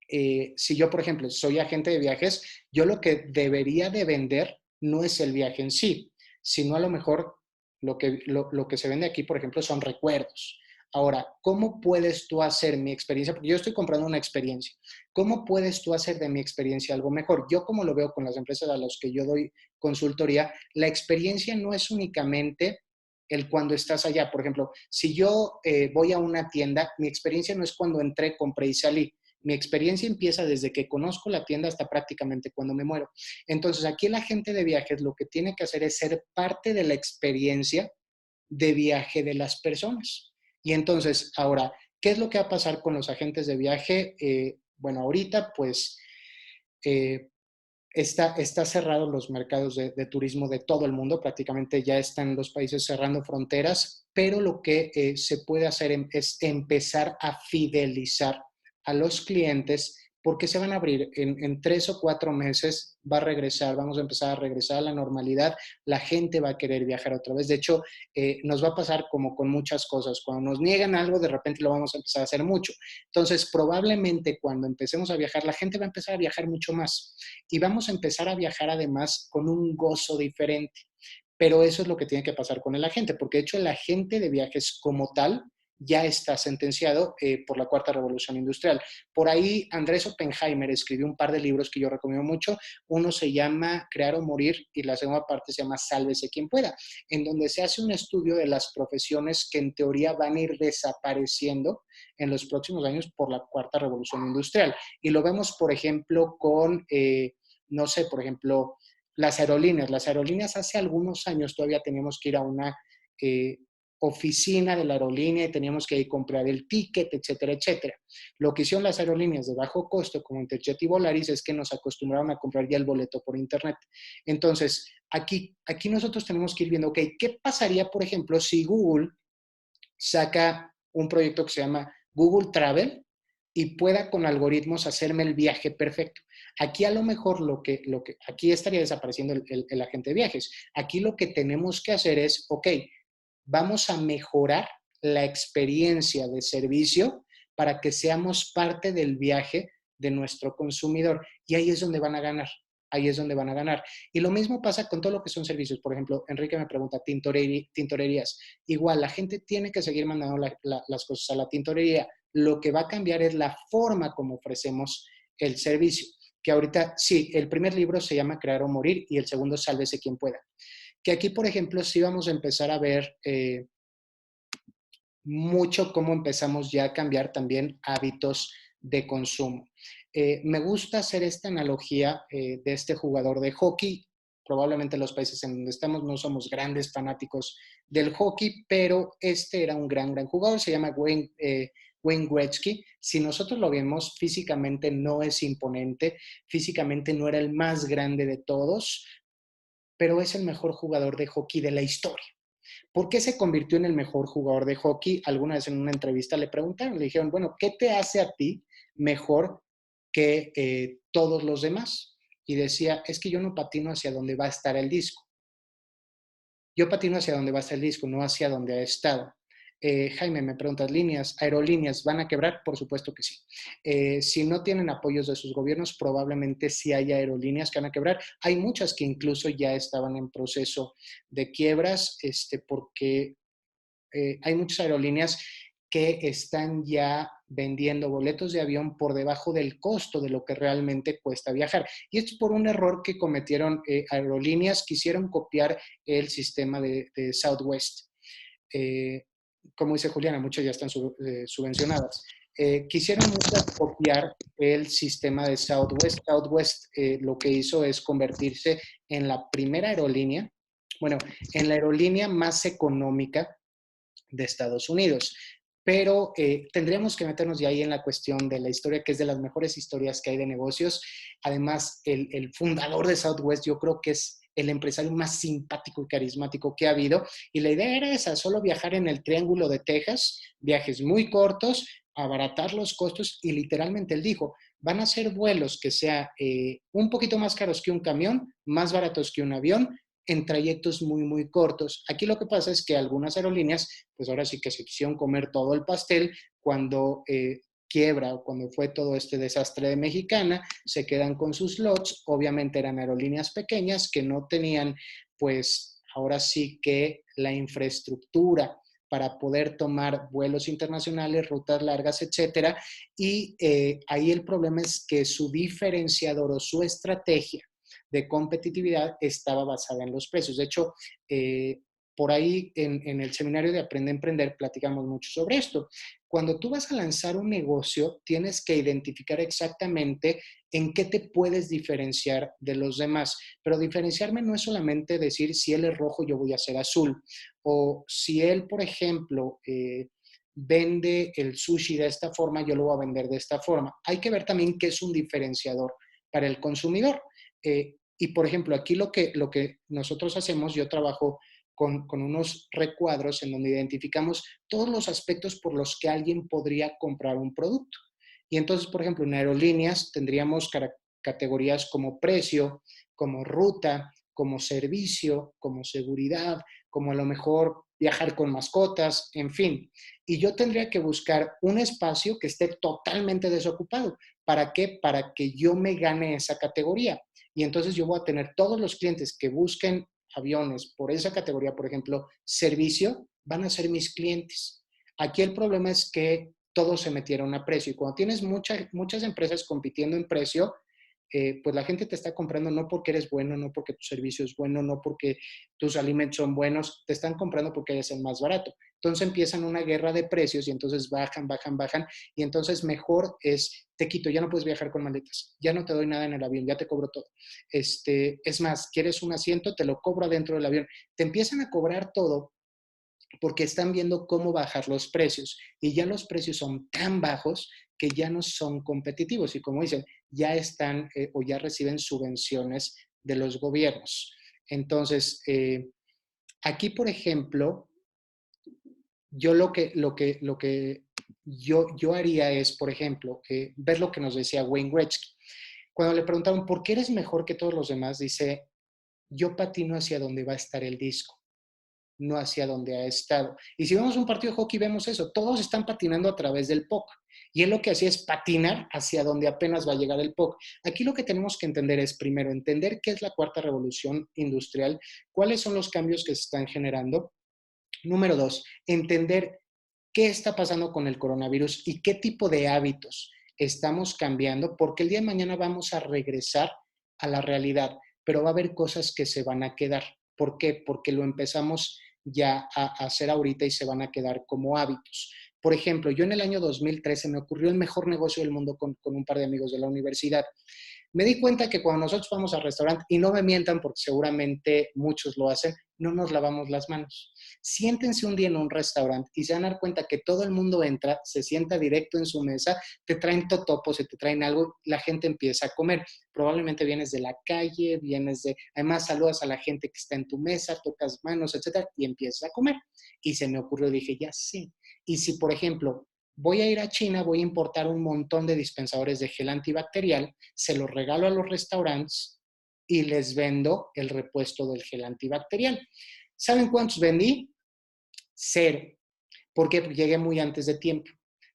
si yo, por ejemplo, soy agente de viajes, yo lo que debería de vender no es el viaje en sí, sino a lo mejor lo que se vende aquí, por ejemplo, son recuerdos. Ahora, ¿cómo puedes tú hacer mi experiencia? Porque yo estoy comprando una experiencia. ¿Cómo puedes tú hacer de mi experiencia algo mejor? Yo como lo veo con las empresas a las que yo doy consultoría, la experiencia no es únicamente el cuando estás allá. Por ejemplo, si yo voy a una tienda, mi experiencia no es cuando entré, compré y salí. Mi experiencia empieza desde que conozco la tienda hasta prácticamente cuando me muero. Entonces, aquí el agente de viajes lo que tiene que hacer es ser parte de la experiencia de viaje de las personas. Y entonces, ahora, ¿qué es lo que va a pasar con los agentes de viaje? Bueno, ahorita pues eh, está cerrado los mercados de turismo de todo el mundo, prácticamente ya están los países cerrando fronteras, pero lo que se puede hacer es empezar a fidelizar a los clientes porque se van a abrir en 3 o 4 meses, va a regresar, vamos a empezar a regresar a la normalidad, la gente va a querer viajar otra vez. De hecho, nos va a pasar como con muchas cosas. Cuando nos niegan algo, de repente lo vamos a empezar a hacer mucho. Entonces, probablemente cuando empecemos a viajar, la gente va a empezar a viajar mucho más y vamos a empezar a viajar además con un gozo diferente. Pero eso es lo que tiene que pasar con el agente, porque de hecho el agente de viajes como tal ya está sentenciado por la Cuarta Revolución Industrial. Por ahí Andrés Oppenheimer escribió un par de libros que yo recomiendo mucho. Uno se llama Crear o Morir y la segunda parte se llama Sálvese quien pueda, en donde se hace un estudio de las profesiones que en teoría van a ir desapareciendo en los próximos años por la Cuarta Revolución Industrial. Y lo vemos, por ejemplo, con, no sé, por ejemplo, las aerolíneas. Las aerolíneas hace algunos años todavía teníamos que ir a una eh, oficina de la aerolínea y teníamos que ir a comprar el ticket, etcétera, etcétera. Lo que hicieron las aerolíneas de bajo costo, como Interjet y Volaris, es que nos acostumbraron a comprar ya el boleto por internet. Entonces, aquí nosotros tenemos que ir viendo, ok, ¿qué pasaría, por ejemplo, si Google saca un proyecto que se llama Google Travel y pueda con algoritmos hacerme el viaje perfecto? Aquí a lo mejor aquí estaría desapareciendo el agente de viajes. Aquí lo que tenemos que hacer es, ok, vamos a mejorar la experiencia de servicio para que seamos parte del viaje de nuestro consumidor. Y ahí es donde van a ganar. Ahí es donde van a ganar. Y lo mismo pasa con todo lo que son servicios. Por ejemplo, Enrique me pregunta, tintorerías. Igual, la gente tiene que seguir mandando las cosas a la tintorería. Lo que va a cambiar es la forma como ofrecemos el servicio. Que ahorita, sí, el primer libro se llama Crear o Morir y el segundo, Sálvese quien pueda. Que aquí, por ejemplo, sí vamos a empezar a ver mucho cómo empezamos ya a cambiar también hábitos de consumo. Me gusta hacer esta analogía de este jugador de hockey. Probablemente los países en donde estamos no somos grandes fanáticos del hockey, pero este era un gran jugador, se llama Wayne Gretzky. Si nosotros lo vemos, físicamente no es imponente, físicamente no era el más grande de todos, pero es el mejor jugador de hockey de la historia. ¿Por qué se convirtió en el mejor jugador de hockey? Alguna vez en una entrevista le preguntaron, le dijeron, bueno, ¿qué te hace a ti mejor que todos los demás? Y decía, es que yo no patino hacia donde va a estar el disco. Yo patino hacia donde va a estar el disco, no hacia donde ha estado. Jaime, me preguntas, aerolíneas, ¿van a quebrar? Por supuesto que sí. Si no tienen apoyos de sus gobiernos, probablemente sí haya aerolíneas que van a quebrar. Hay muchas que incluso ya estaban en proceso de quiebras, porque hay muchas aerolíneas que están ya vendiendo boletos de avión por debajo del costo de lo que realmente cuesta viajar. Y esto es por un error que cometieron aerolíneas, quisieron copiar el sistema de Southwest. Como dice Juliana, muchas ya están subvencionadas. Quisieron muchas copiar el sistema de Southwest. Southwest lo que hizo es convertirse en la primera aerolínea, bueno, en la aerolínea más económica de Estados Unidos. Pero tendríamos que meternos ya ahí en la cuestión de la historia, que es de las mejores historias que hay de negocios. Además, el fundador de Southwest yo creo que es el empresario más simpático y carismático que ha habido. Y la idea era esa, solo viajar en el Triángulo de Texas, viajes muy cortos, abaratar los costos y literalmente él dijo, van a ser vuelos que sea un poquito más caros que un camión, más baratos que un avión, en trayectos muy cortos. Aquí lo que pasa es que algunas aerolíneas, pues ahora sí que se quisieron comer todo el pastel cuando quiebra o cuando fue todo este desastre de Mexicana, se quedan con sus lots. Obviamente eran aerolíneas pequeñas que no tenían, pues ahora sí que la infraestructura para poder tomar vuelos internacionales, rutas largas, etcétera. Y ahí el problema es que su diferenciador o su estrategia de competitividad estaba basada en los precios. De hecho, por ahí en el seminario de Aprende a Emprender platicamos mucho sobre esto. Cuando tú vas a lanzar un negocio, tienes que identificar exactamente en qué te puedes diferenciar de los demás. Pero diferenciarme no es solamente decir si él es rojo, yo voy a ser azul. O si él, por ejemplo, vende el sushi de esta forma, yo lo voy a vender de esta forma. Hay que ver también qué es un diferenciador para el consumidor. Y por ejemplo, aquí lo que nosotros hacemos, yo trabajo con unos recuadros en donde identificamos todos los aspectos por los que alguien podría comprar un producto. Y entonces, por ejemplo, en aerolíneas tendríamos categorías como precio, como ruta, como servicio, como seguridad, como a lo mejor viajar con mascotas, en fin. Y yo tendría que buscar un espacio que esté totalmente desocupado. ¿Para qué? Para que yo me gane esa categoría. Y entonces yo voy a tener todos los clientes que busquen aviones por esa categoría, por ejemplo, servicio, van a ser mis clientes. Aquí el problema es que todos se metieron a precio y cuando tienes muchas empresas compitiendo en precio, pues la gente te está comprando no porque eres bueno, no porque tu servicio es bueno, no porque tus alimentos son buenos, te están comprando porque eres el más barato. Entonces empiezan una guerra de precios y entonces bajan, bajan, bajan y entonces mejor es, te quito, ya no puedes viajar con maletas, ya no te doy nada en el avión, ya te cobro todo. Es más, quieres un asiento, te lo cobro adentro del avión. Te empiezan a cobrar todo porque están viendo cómo bajar los precios y ya los precios son tan bajos que ya no son competitivos y como dicen, ya están o ya reciben subvenciones de los gobiernos. Entonces, aquí, por ejemplo, yo yo haría es, por ejemplo, ver lo que nos decía Wayne Gretzky. Cuando le preguntaron, ¿por qué eres mejor que todos los demás? Dice, yo patino hacia donde va a estar el disco, no hacia donde ha estado. Y si vemos un partido de hockey, vemos eso. Todos están patinando a través del puck. Y él lo que hacía es patinar hacia donde apenas va a llegar el puck. Aquí lo que tenemos que entender es, primero, entender qué es la cuarta revolución industrial, cuáles son los cambios que se están generando. Número dos, entender qué está pasando con el coronavirus y qué tipo de hábitos estamos cambiando, porque el día de mañana vamos a regresar a la realidad, pero va a haber cosas que se van a quedar. ¿Por qué? Porque lo empezamos ya a hacer ahorita y se van a quedar como hábitos. Por ejemplo, yo en el año 2013 me ocurrió el mejor negocio del mundo con un par de amigos de la universidad. Me di cuenta que cuando nosotros vamos al restaurante, y no me mientan porque seguramente muchos lo hacen, no nos lavamos las manos. Siéntense un día en un restaurante y se van a dar cuenta que todo el mundo entra, se sienta directo en su mesa, te traen totopos, te traen algo, la gente empieza a comer. Probablemente vienes de la calle, además saludas a la gente que está en tu mesa, tocas manos, etcétera, y empiezas a comer. Y se me ocurrió, dije, ya sí. Y si, por ejemplo, voy a ir a China, voy a importar un montón de dispensadores de gel antibacterial, se los regalo a los restaurantes y les vendo el repuesto del gel antibacterial. ¿Saben cuántos vendí? 0. ¿Por qué? Porque llegué muy antes de tiempo.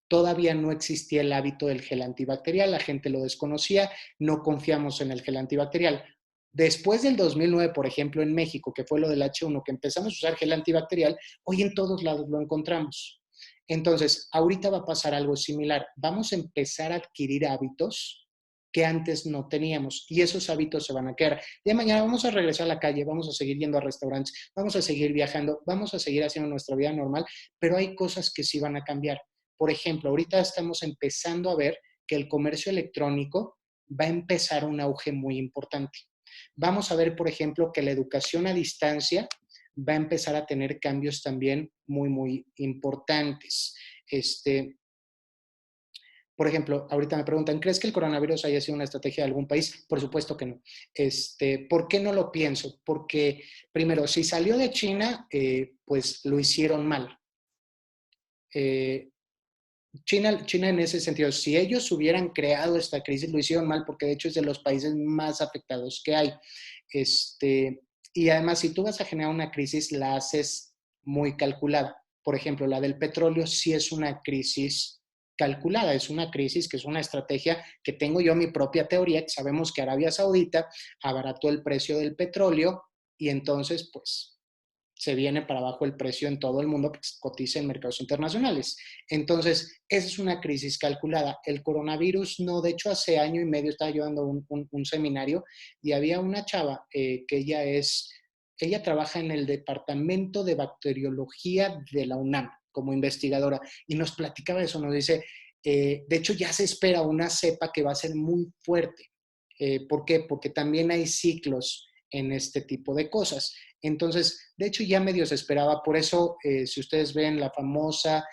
Todavía no existía el hábito del gel antibacterial, la gente lo desconocía, no confiamos en el gel antibacterial. Después del 2009, por ejemplo, en México, que fue lo del H1, que empezamos a usar gel antibacterial, hoy en todos lados lo encontramos. Entonces, ahorita va a pasar algo similar. Vamos a empezar a adquirir hábitos que antes no teníamos y esos hábitos se van a quedar. De mañana vamos a regresar a la calle, vamos a seguir yendo a restaurantes, vamos a seguir viajando, vamos a seguir haciendo nuestra vida normal, pero hay cosas que sí van a cambiar. Por ejemplo, ahorita estamos empezando a ver que el comercio electrónico va a empezar un auge muy importante. Vamos a ver, por ejemplo, que la educación a distancia va a empezar a tener cambios también muy, muy importantes. Por ejemplo, ahorita me preguntan, ¿crees que el coronavirus haya sido una estrategia de algún país? Por supuesto que no. ¿Por qué no lo pienso? Porque, primero, si salió de China, pues lo hicieron mal. China en ese sentido, si ellos hubieran creado esta crisis, lo hicieron mal porque de hecho es de los países más afectados que hay. Y además, si tú vas a generar una crisis, la haces muy calculada. Por ejemplo, la del petróleo sí es una crisis calculada, es una crisis que es una estrategia que tengo yo mi propia teoría, que sabemos que Arabia Saudita abarató el precio del petróleo y entonces, pues, se viene para abajo el precio en todo el mundo porque cotiza en mercados internacionales. Entonces, esa es una crisis calculada. El coronavirus no, de hecho, hace año y medio estaba yo dando un seminario y había una chava que ella trabaja en el departamento de bacteriología de la UNAM como investigadora y nos platicaba eso, nos dice, de hecho ya se espera una cepa que va a ser muy fuerte. ¿Por qué? Porque también hay ciclos en este tipo de cosas. Entonces, de hecho, ya medio se esperaba. Por eso, si ustedes ven la famosa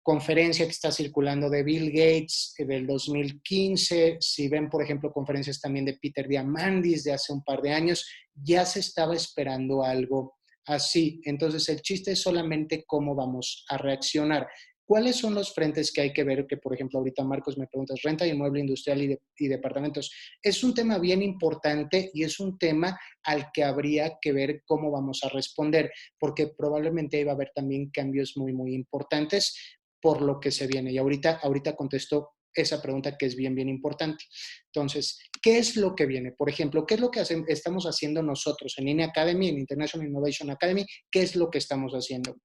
conferencia que está circulando de Bill Gates del 2015, si ven, por ejemplo, conferencias también de Peter Diamandis de hace un par de años, ya se estaba esperando algo así. Entonces, el chiste es solamente cómo vamos a reaccionar. ¿Cuáles son los frentes que hay que ver? Que, por ejemplo, ahorita Marcos me preguntas, renta y inmueble industrial y departamentos. Es un tema bien importante y es un tema al que habría que ver cómo vamos a responder, porque probablemente va a haber también cambios muy, muy importantes por lo que se viene. Y ahorita contesto esa pregunta que es bien, bien importante. Entonces, ¿qué es lo que viene? Por ejemplo, ¿qué es lo que estamos haciendo nosotros en INE Academy, en International Innovation Academy? ¿Qué es lo que estamos haciendo?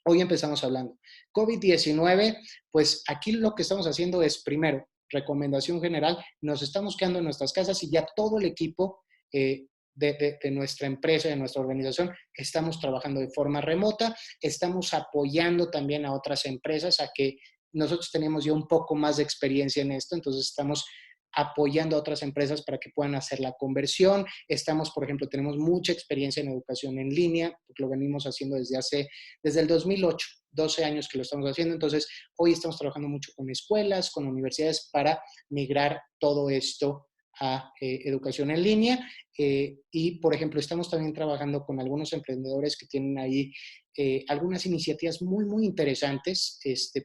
Hoy empezamos hablando. COVID-19, pues aquí lo que estamos haciendo es, primero, recomendación general, nos estamos quedando en nuestras casas y ya todo el equipo de nuestra empresa, de nuestra organización, estamos trabajando de forma remota, estamos apoyando también a otras empresas a que nosotros tenemos ya un poco más de experiencia en esto, entonces estamos apoyando a otras empresas para que puedan hacer la conversión. Estamos, por ejemplo, tenemos mucha experiencia en educación en línea, porque lo venimos haciendo desde el 2008, 12 años que lo estamos haciendo. Entonces, hoy estamos trabajando mucho con escuelas, con universidades para migrar todo esto a educación en línea. Y, por ejemplo, estamos también trabajando con algunos emprendedores que tienen ahí algunas iniciativas muy, muy interesantes.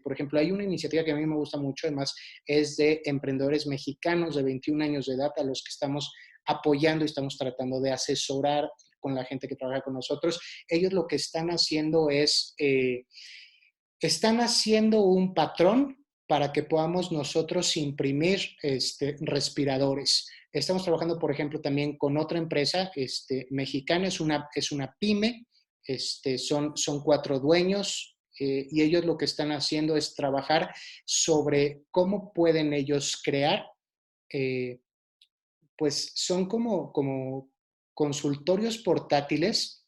Por ejemplo, hay una iniciativa que a mí me gusta mucho, además, es de emprendedores mexicanos de 21 años de edad a los que estamos apoyando y estamos tratando de asesorar con la gente que trabaja con nosotros. Ellos lo que están haciendo es, están haciendo un patrón para que podamos nosotros imprimir respiradores. Estamos trabajando, por ejemplo, también con otra empresa mexicana, es una pyme, son 4 dueños y ellos lo que están haciendo es trabajar sobre cómo pueden ellos crear, pues son como consultorios portátiles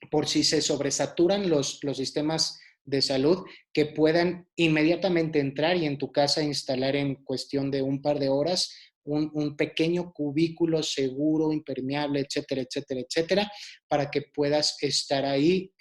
por si se sobresaturan los sistemas de salud, que puedan inmediatamente entrar y en tu casa instalar en cuestión de un par de horas un pequeño cubículo seguro, impermeable, etcétera, etcétera, etcétera, para que puedas estar ahí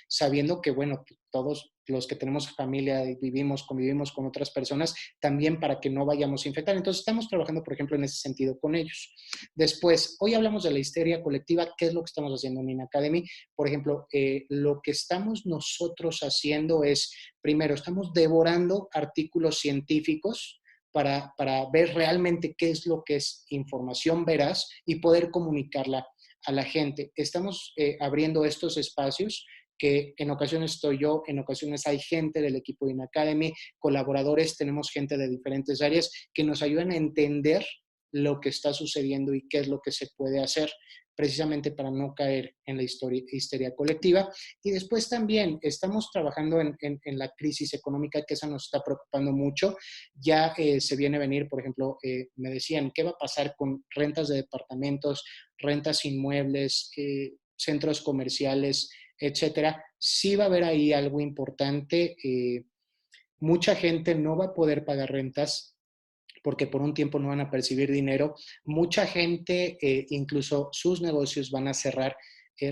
sabiendo que, bueno, todos los que tenemos familia y convivimos con otras personas, también para que no vayamos a infectar. Entonces, estamos trabajando, por ejemplo, en ese sentido con ellos. Después, hoy hablamos de la histeria colectiva. ¿Qué es lo que estamos haciendo en InAcademy? Por ejemplo, lo que estamos nosotros haciendo es, primero, estamos devorando artículos científicos para ver realmente qué es lo que es información veraz y poder comunicarla a la gente. Estamos abriendo estos espacios que en ocasiones estoy yo, en ocasiones hay gente del equipo de InAcademy, colaboradores, tenemos gente de diferentes áreas que nos ayudan a entender lo que está sucediendo y qué es lo que se puede hacer, precisamente para no caer en la histeria colectiva. Y después también estamos trabajando en la crisis económica, que esa nos está preocupando mucho. Ya se viene a venir, por ejemplo, me decían, ¿qué va a pasar con rentas de departamentos, rentas inmuebles, centros comerciales, etcétera? Sí va a haber ahí algo importante. Mucha gente no va a poder pagar rentas porque por un tiempo no van a percibir dinero. Mucha gente, incluso sus negocios van a cerrar.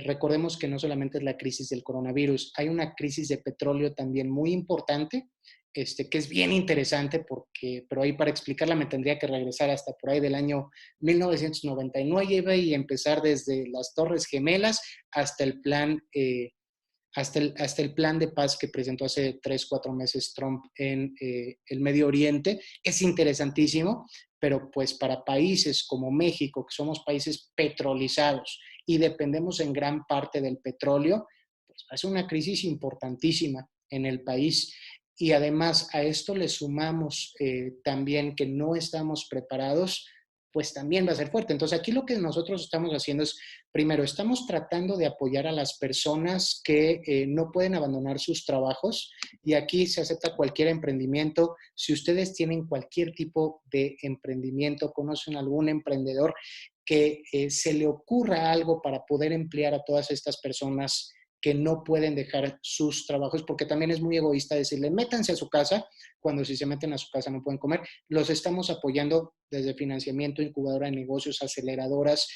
Recordemos que no solamente es la crisis del coronavirus, hay una crisis de petróleo también muy importante, que es bien interesante, pero ahí para explicarla me tendría que regresar hasta por ahí del año 1999 y empezar desde las Torres Gemelas hasta el plan hasta el plan de paz que presentó hace 3, 4 meses Trump en el Medio Oriente. Es interesantísimo, pero pues para países como México, que somos países petrolizados y dependemos en gran parte del petróleo, pues es una crisis importantísima en el país. Y además a esto le sumamos también que no estamos preparados, pues también va a ser fuerte. Entonces aquí lo que nosotros estamos haciendo es, primero, estamos tratando de apoyar a las personas que no pueden abandonar sus trabajos y aquí se acepta cualquier emprendimiento. Si ustedes tienen cualquier tipo de emprendimiento, conocen algún emprendedor que se le ocurra algo para poder emplear a todas estas personas que no pueden dejar sus trabajos, porque también es muy egoísta decirle, métanse a su casa, cuando si se meten a su casa no pueden comer. Los estamos apoyando desde financiamiento, incubadora de negocios, aceleradoras,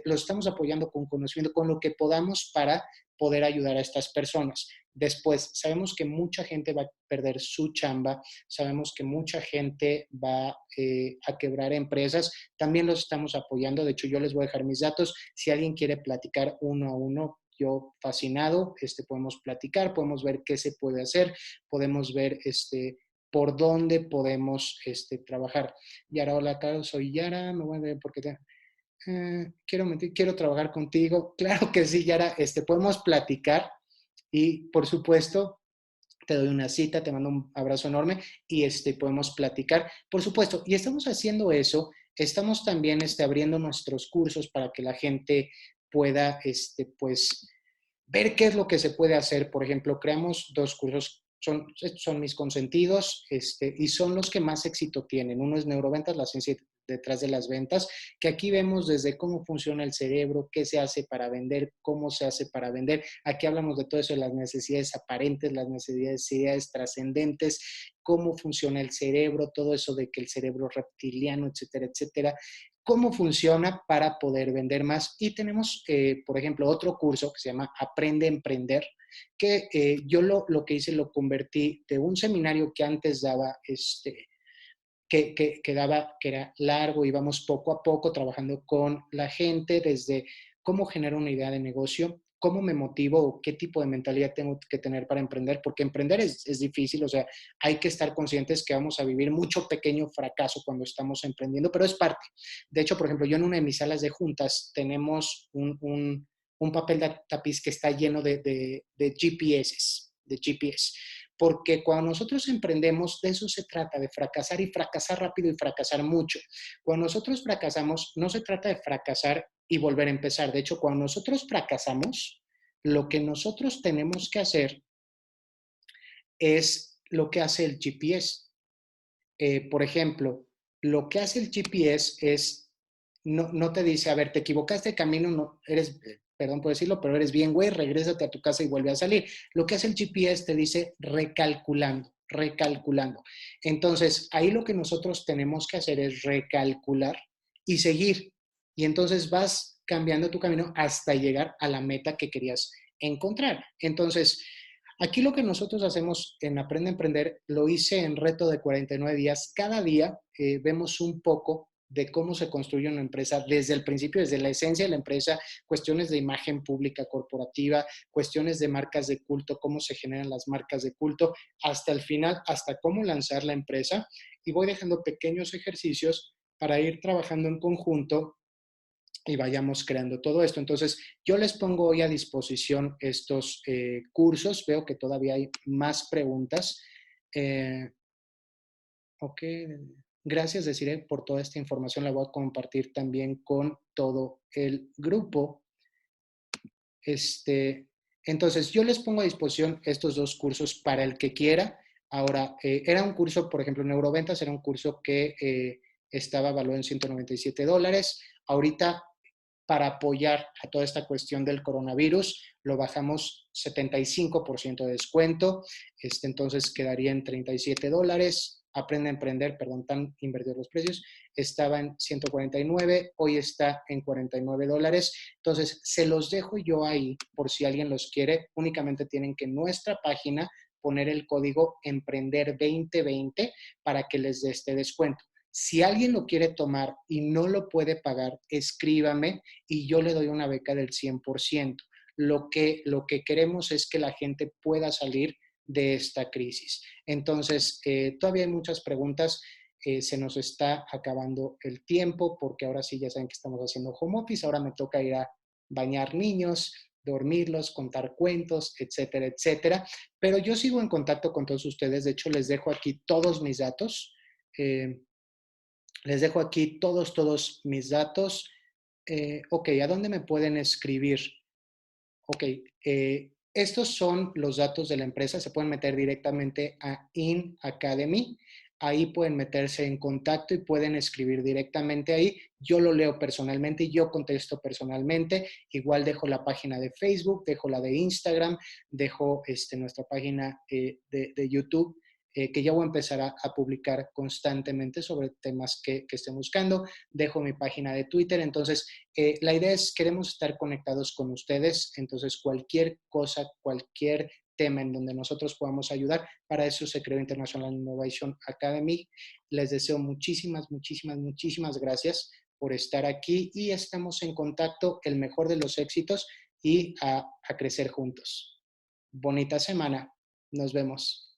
los estamos apoyando con conocimiento, con lo que podamos para poder ayudar a estas personas. Después, sabemos que mucha gente va a perder su chamba, sabemos que mucha gente va a quebrar empresas, también los estamos apoyando. De hecho, yo les voy a dejar mis datos. Si alguien quiere platicar uno a uno, yo fascinado, podemos platicar, podemos ver qué se puede hacer, podemos ver por dónde podemos trabajar. Yara, hola, Carlos, soy Yara, me voy a ver porque quiero trabajar contigo. Claro que sí, Yara, podemos platicar y, por supuesto, te doy una cita, te mando un abrazo enorme y podemos platicar, por supuesto. Y estamos haciendo eso, estamos también abriendo nuestros cursos para que la gente pueda, pues, ver qué es lo que se puede hacer. Por ejemplo, creamos 2 cursos estos son mis consentidos y son los que más éxito tienen. Uno es neuroventas, la ciencia detrás de las ventas, que aquí vemos desde cómo funciona el cerebro, qué se hace para vender, cómo se hace para vender. Aquí hablamos de todo eso, de las necesidades aparentes, las necesidades trascendentes, cómo funciona el cerebro, todo eso de que el cerebro reptiliano, etcétera, etcétera, cómo funciona para poder vender más. Y tenemos, por ejemplo, otro curso que se llama Aprende a Emprender, que yo lo que hice lo convertí de un seminario que antes daba, que era largo, íbamos poco a poco trabajando con la gente desde cómo generar una idea de negocio, cómo me motivo o qué tipo de mentalidad tengo que tener para emprender, porque emprender es difícil, o sea, hay que estar conscientes que vamos a vivir mucho pequeño fracaso cuando estamos emprendiendo, pero es parte. De hecho, por ejemplo, yo en una de mis salas de juntas tenemos un papel de tapiz que está lleno de GPS, porque cuando nosotros emprendemos, de eso se trata, de fracasar y fracasar rápido y fracasar mucho. Cuando nosotros fracasamos, no se trata de fracasar y volver a empezar. De hecho, cuando nosotros fracasamos, lo que nosotros tenemos que hacer es lo que hace el GPS. Por ejemplo, lo que hace el GPS es, no te dice, a ver, te equivocaste de camino, no, eres, perdón por decirlo, pero eres bien, güey, regrésate a tu casa y vuelve a salir. Lo que hace el GPS te dice recalculando, recalculando. Entonces, ahí lo que nosotros tenemos que hacer es recalcular y seguir. Y entonces vas cambiando tu camino hasta llegar a la meta que querías encontrar. Entonces, aquí lo que nosotros hacemos en Aprende a Emprender, lo hice en reto de 49 días. Cada día vemos un poco de cómo se construye una empresa desde el principio, desde la esencia de la empresa, cuestiones de imagen pública corporativa, cuestiones de marcas de culto, cómo se generan las marcas de culto, hasta el final, hasta cómo lanzar la empresa. Y voy dejando pequeños ejercicios para ir trabajando en conjunto y vayamos creando todo esto. Entonces, yo les pongo hoy a disposición estos cursos. Veo que todavía hay más preguntas. Ok, gracias, Desiree, por toda esta información. La voy a compartir también con todo el grupo. Entonces, yo les pongo a disposición estos dos cursos para el que quiera. Ahora, era un curso, por ejemplo, Neuroventas, era un curso que estaba valuado en $197. Ahorita, para apoyar a toda esta cuestión del coronavirus, lo bajamos 75% de descuento, entonces quedaría en $37. Aprende a Emprender, perdón, tan invertidos los precios, estaba en 149, hoy está en $49. Entonces, se los dejo yo ahí por si alguien los quiere. Únicamente tienen que en nuestra página poner el código Emprender 2020 para que les dé este descuento. Si alguien lo quiere tomar y no lo puede pagar, escríbame y yo le doy una beca del 100%. Lo que queremos es que la gente pueda salir de esta crisis. Entonces, todavía hay muchas preguntas. Se nos está acabando el tiempo porque ahora sí ya saben que estamos haciendo home office. Ahora me toca ir a bañar niños, dormirlos, contar cuentos, etcétera, etcétera. Pero yo sigo en contacto con todos ustedes. De hecho, les dejo aquí todos mis datos. Les dejo aquí todos mis datos. Ok, ¿a dónde me pueden escribir? Ok, estos son los datos de la empresa. Se pueden meter directamente a InAcademy. Ahí pueden meterse en contacto y pueden escribir directamente ahí. Yo lo leo personalmente, yo contesto personalmente. Igual dejo la página de Facebook, dejo la de Instagram, dejo nuestra página de YouTube, que ya voy a empezar a publicar constantemente sobre temas que estén buscando. Dejo mi página de Twitter. Entonces, la idea es, queremos estar conectados con ustedes. Entonces, cualquier cosa, cualquier tema en donde nosotros podamos ayudar, para eso se creó International Innovation Academy. Les deseo muchísimas gracias por estar aquí y estamos en contacto. El mejor de los éxitos y a crecer juntos. Bonita semana. Nos vemos.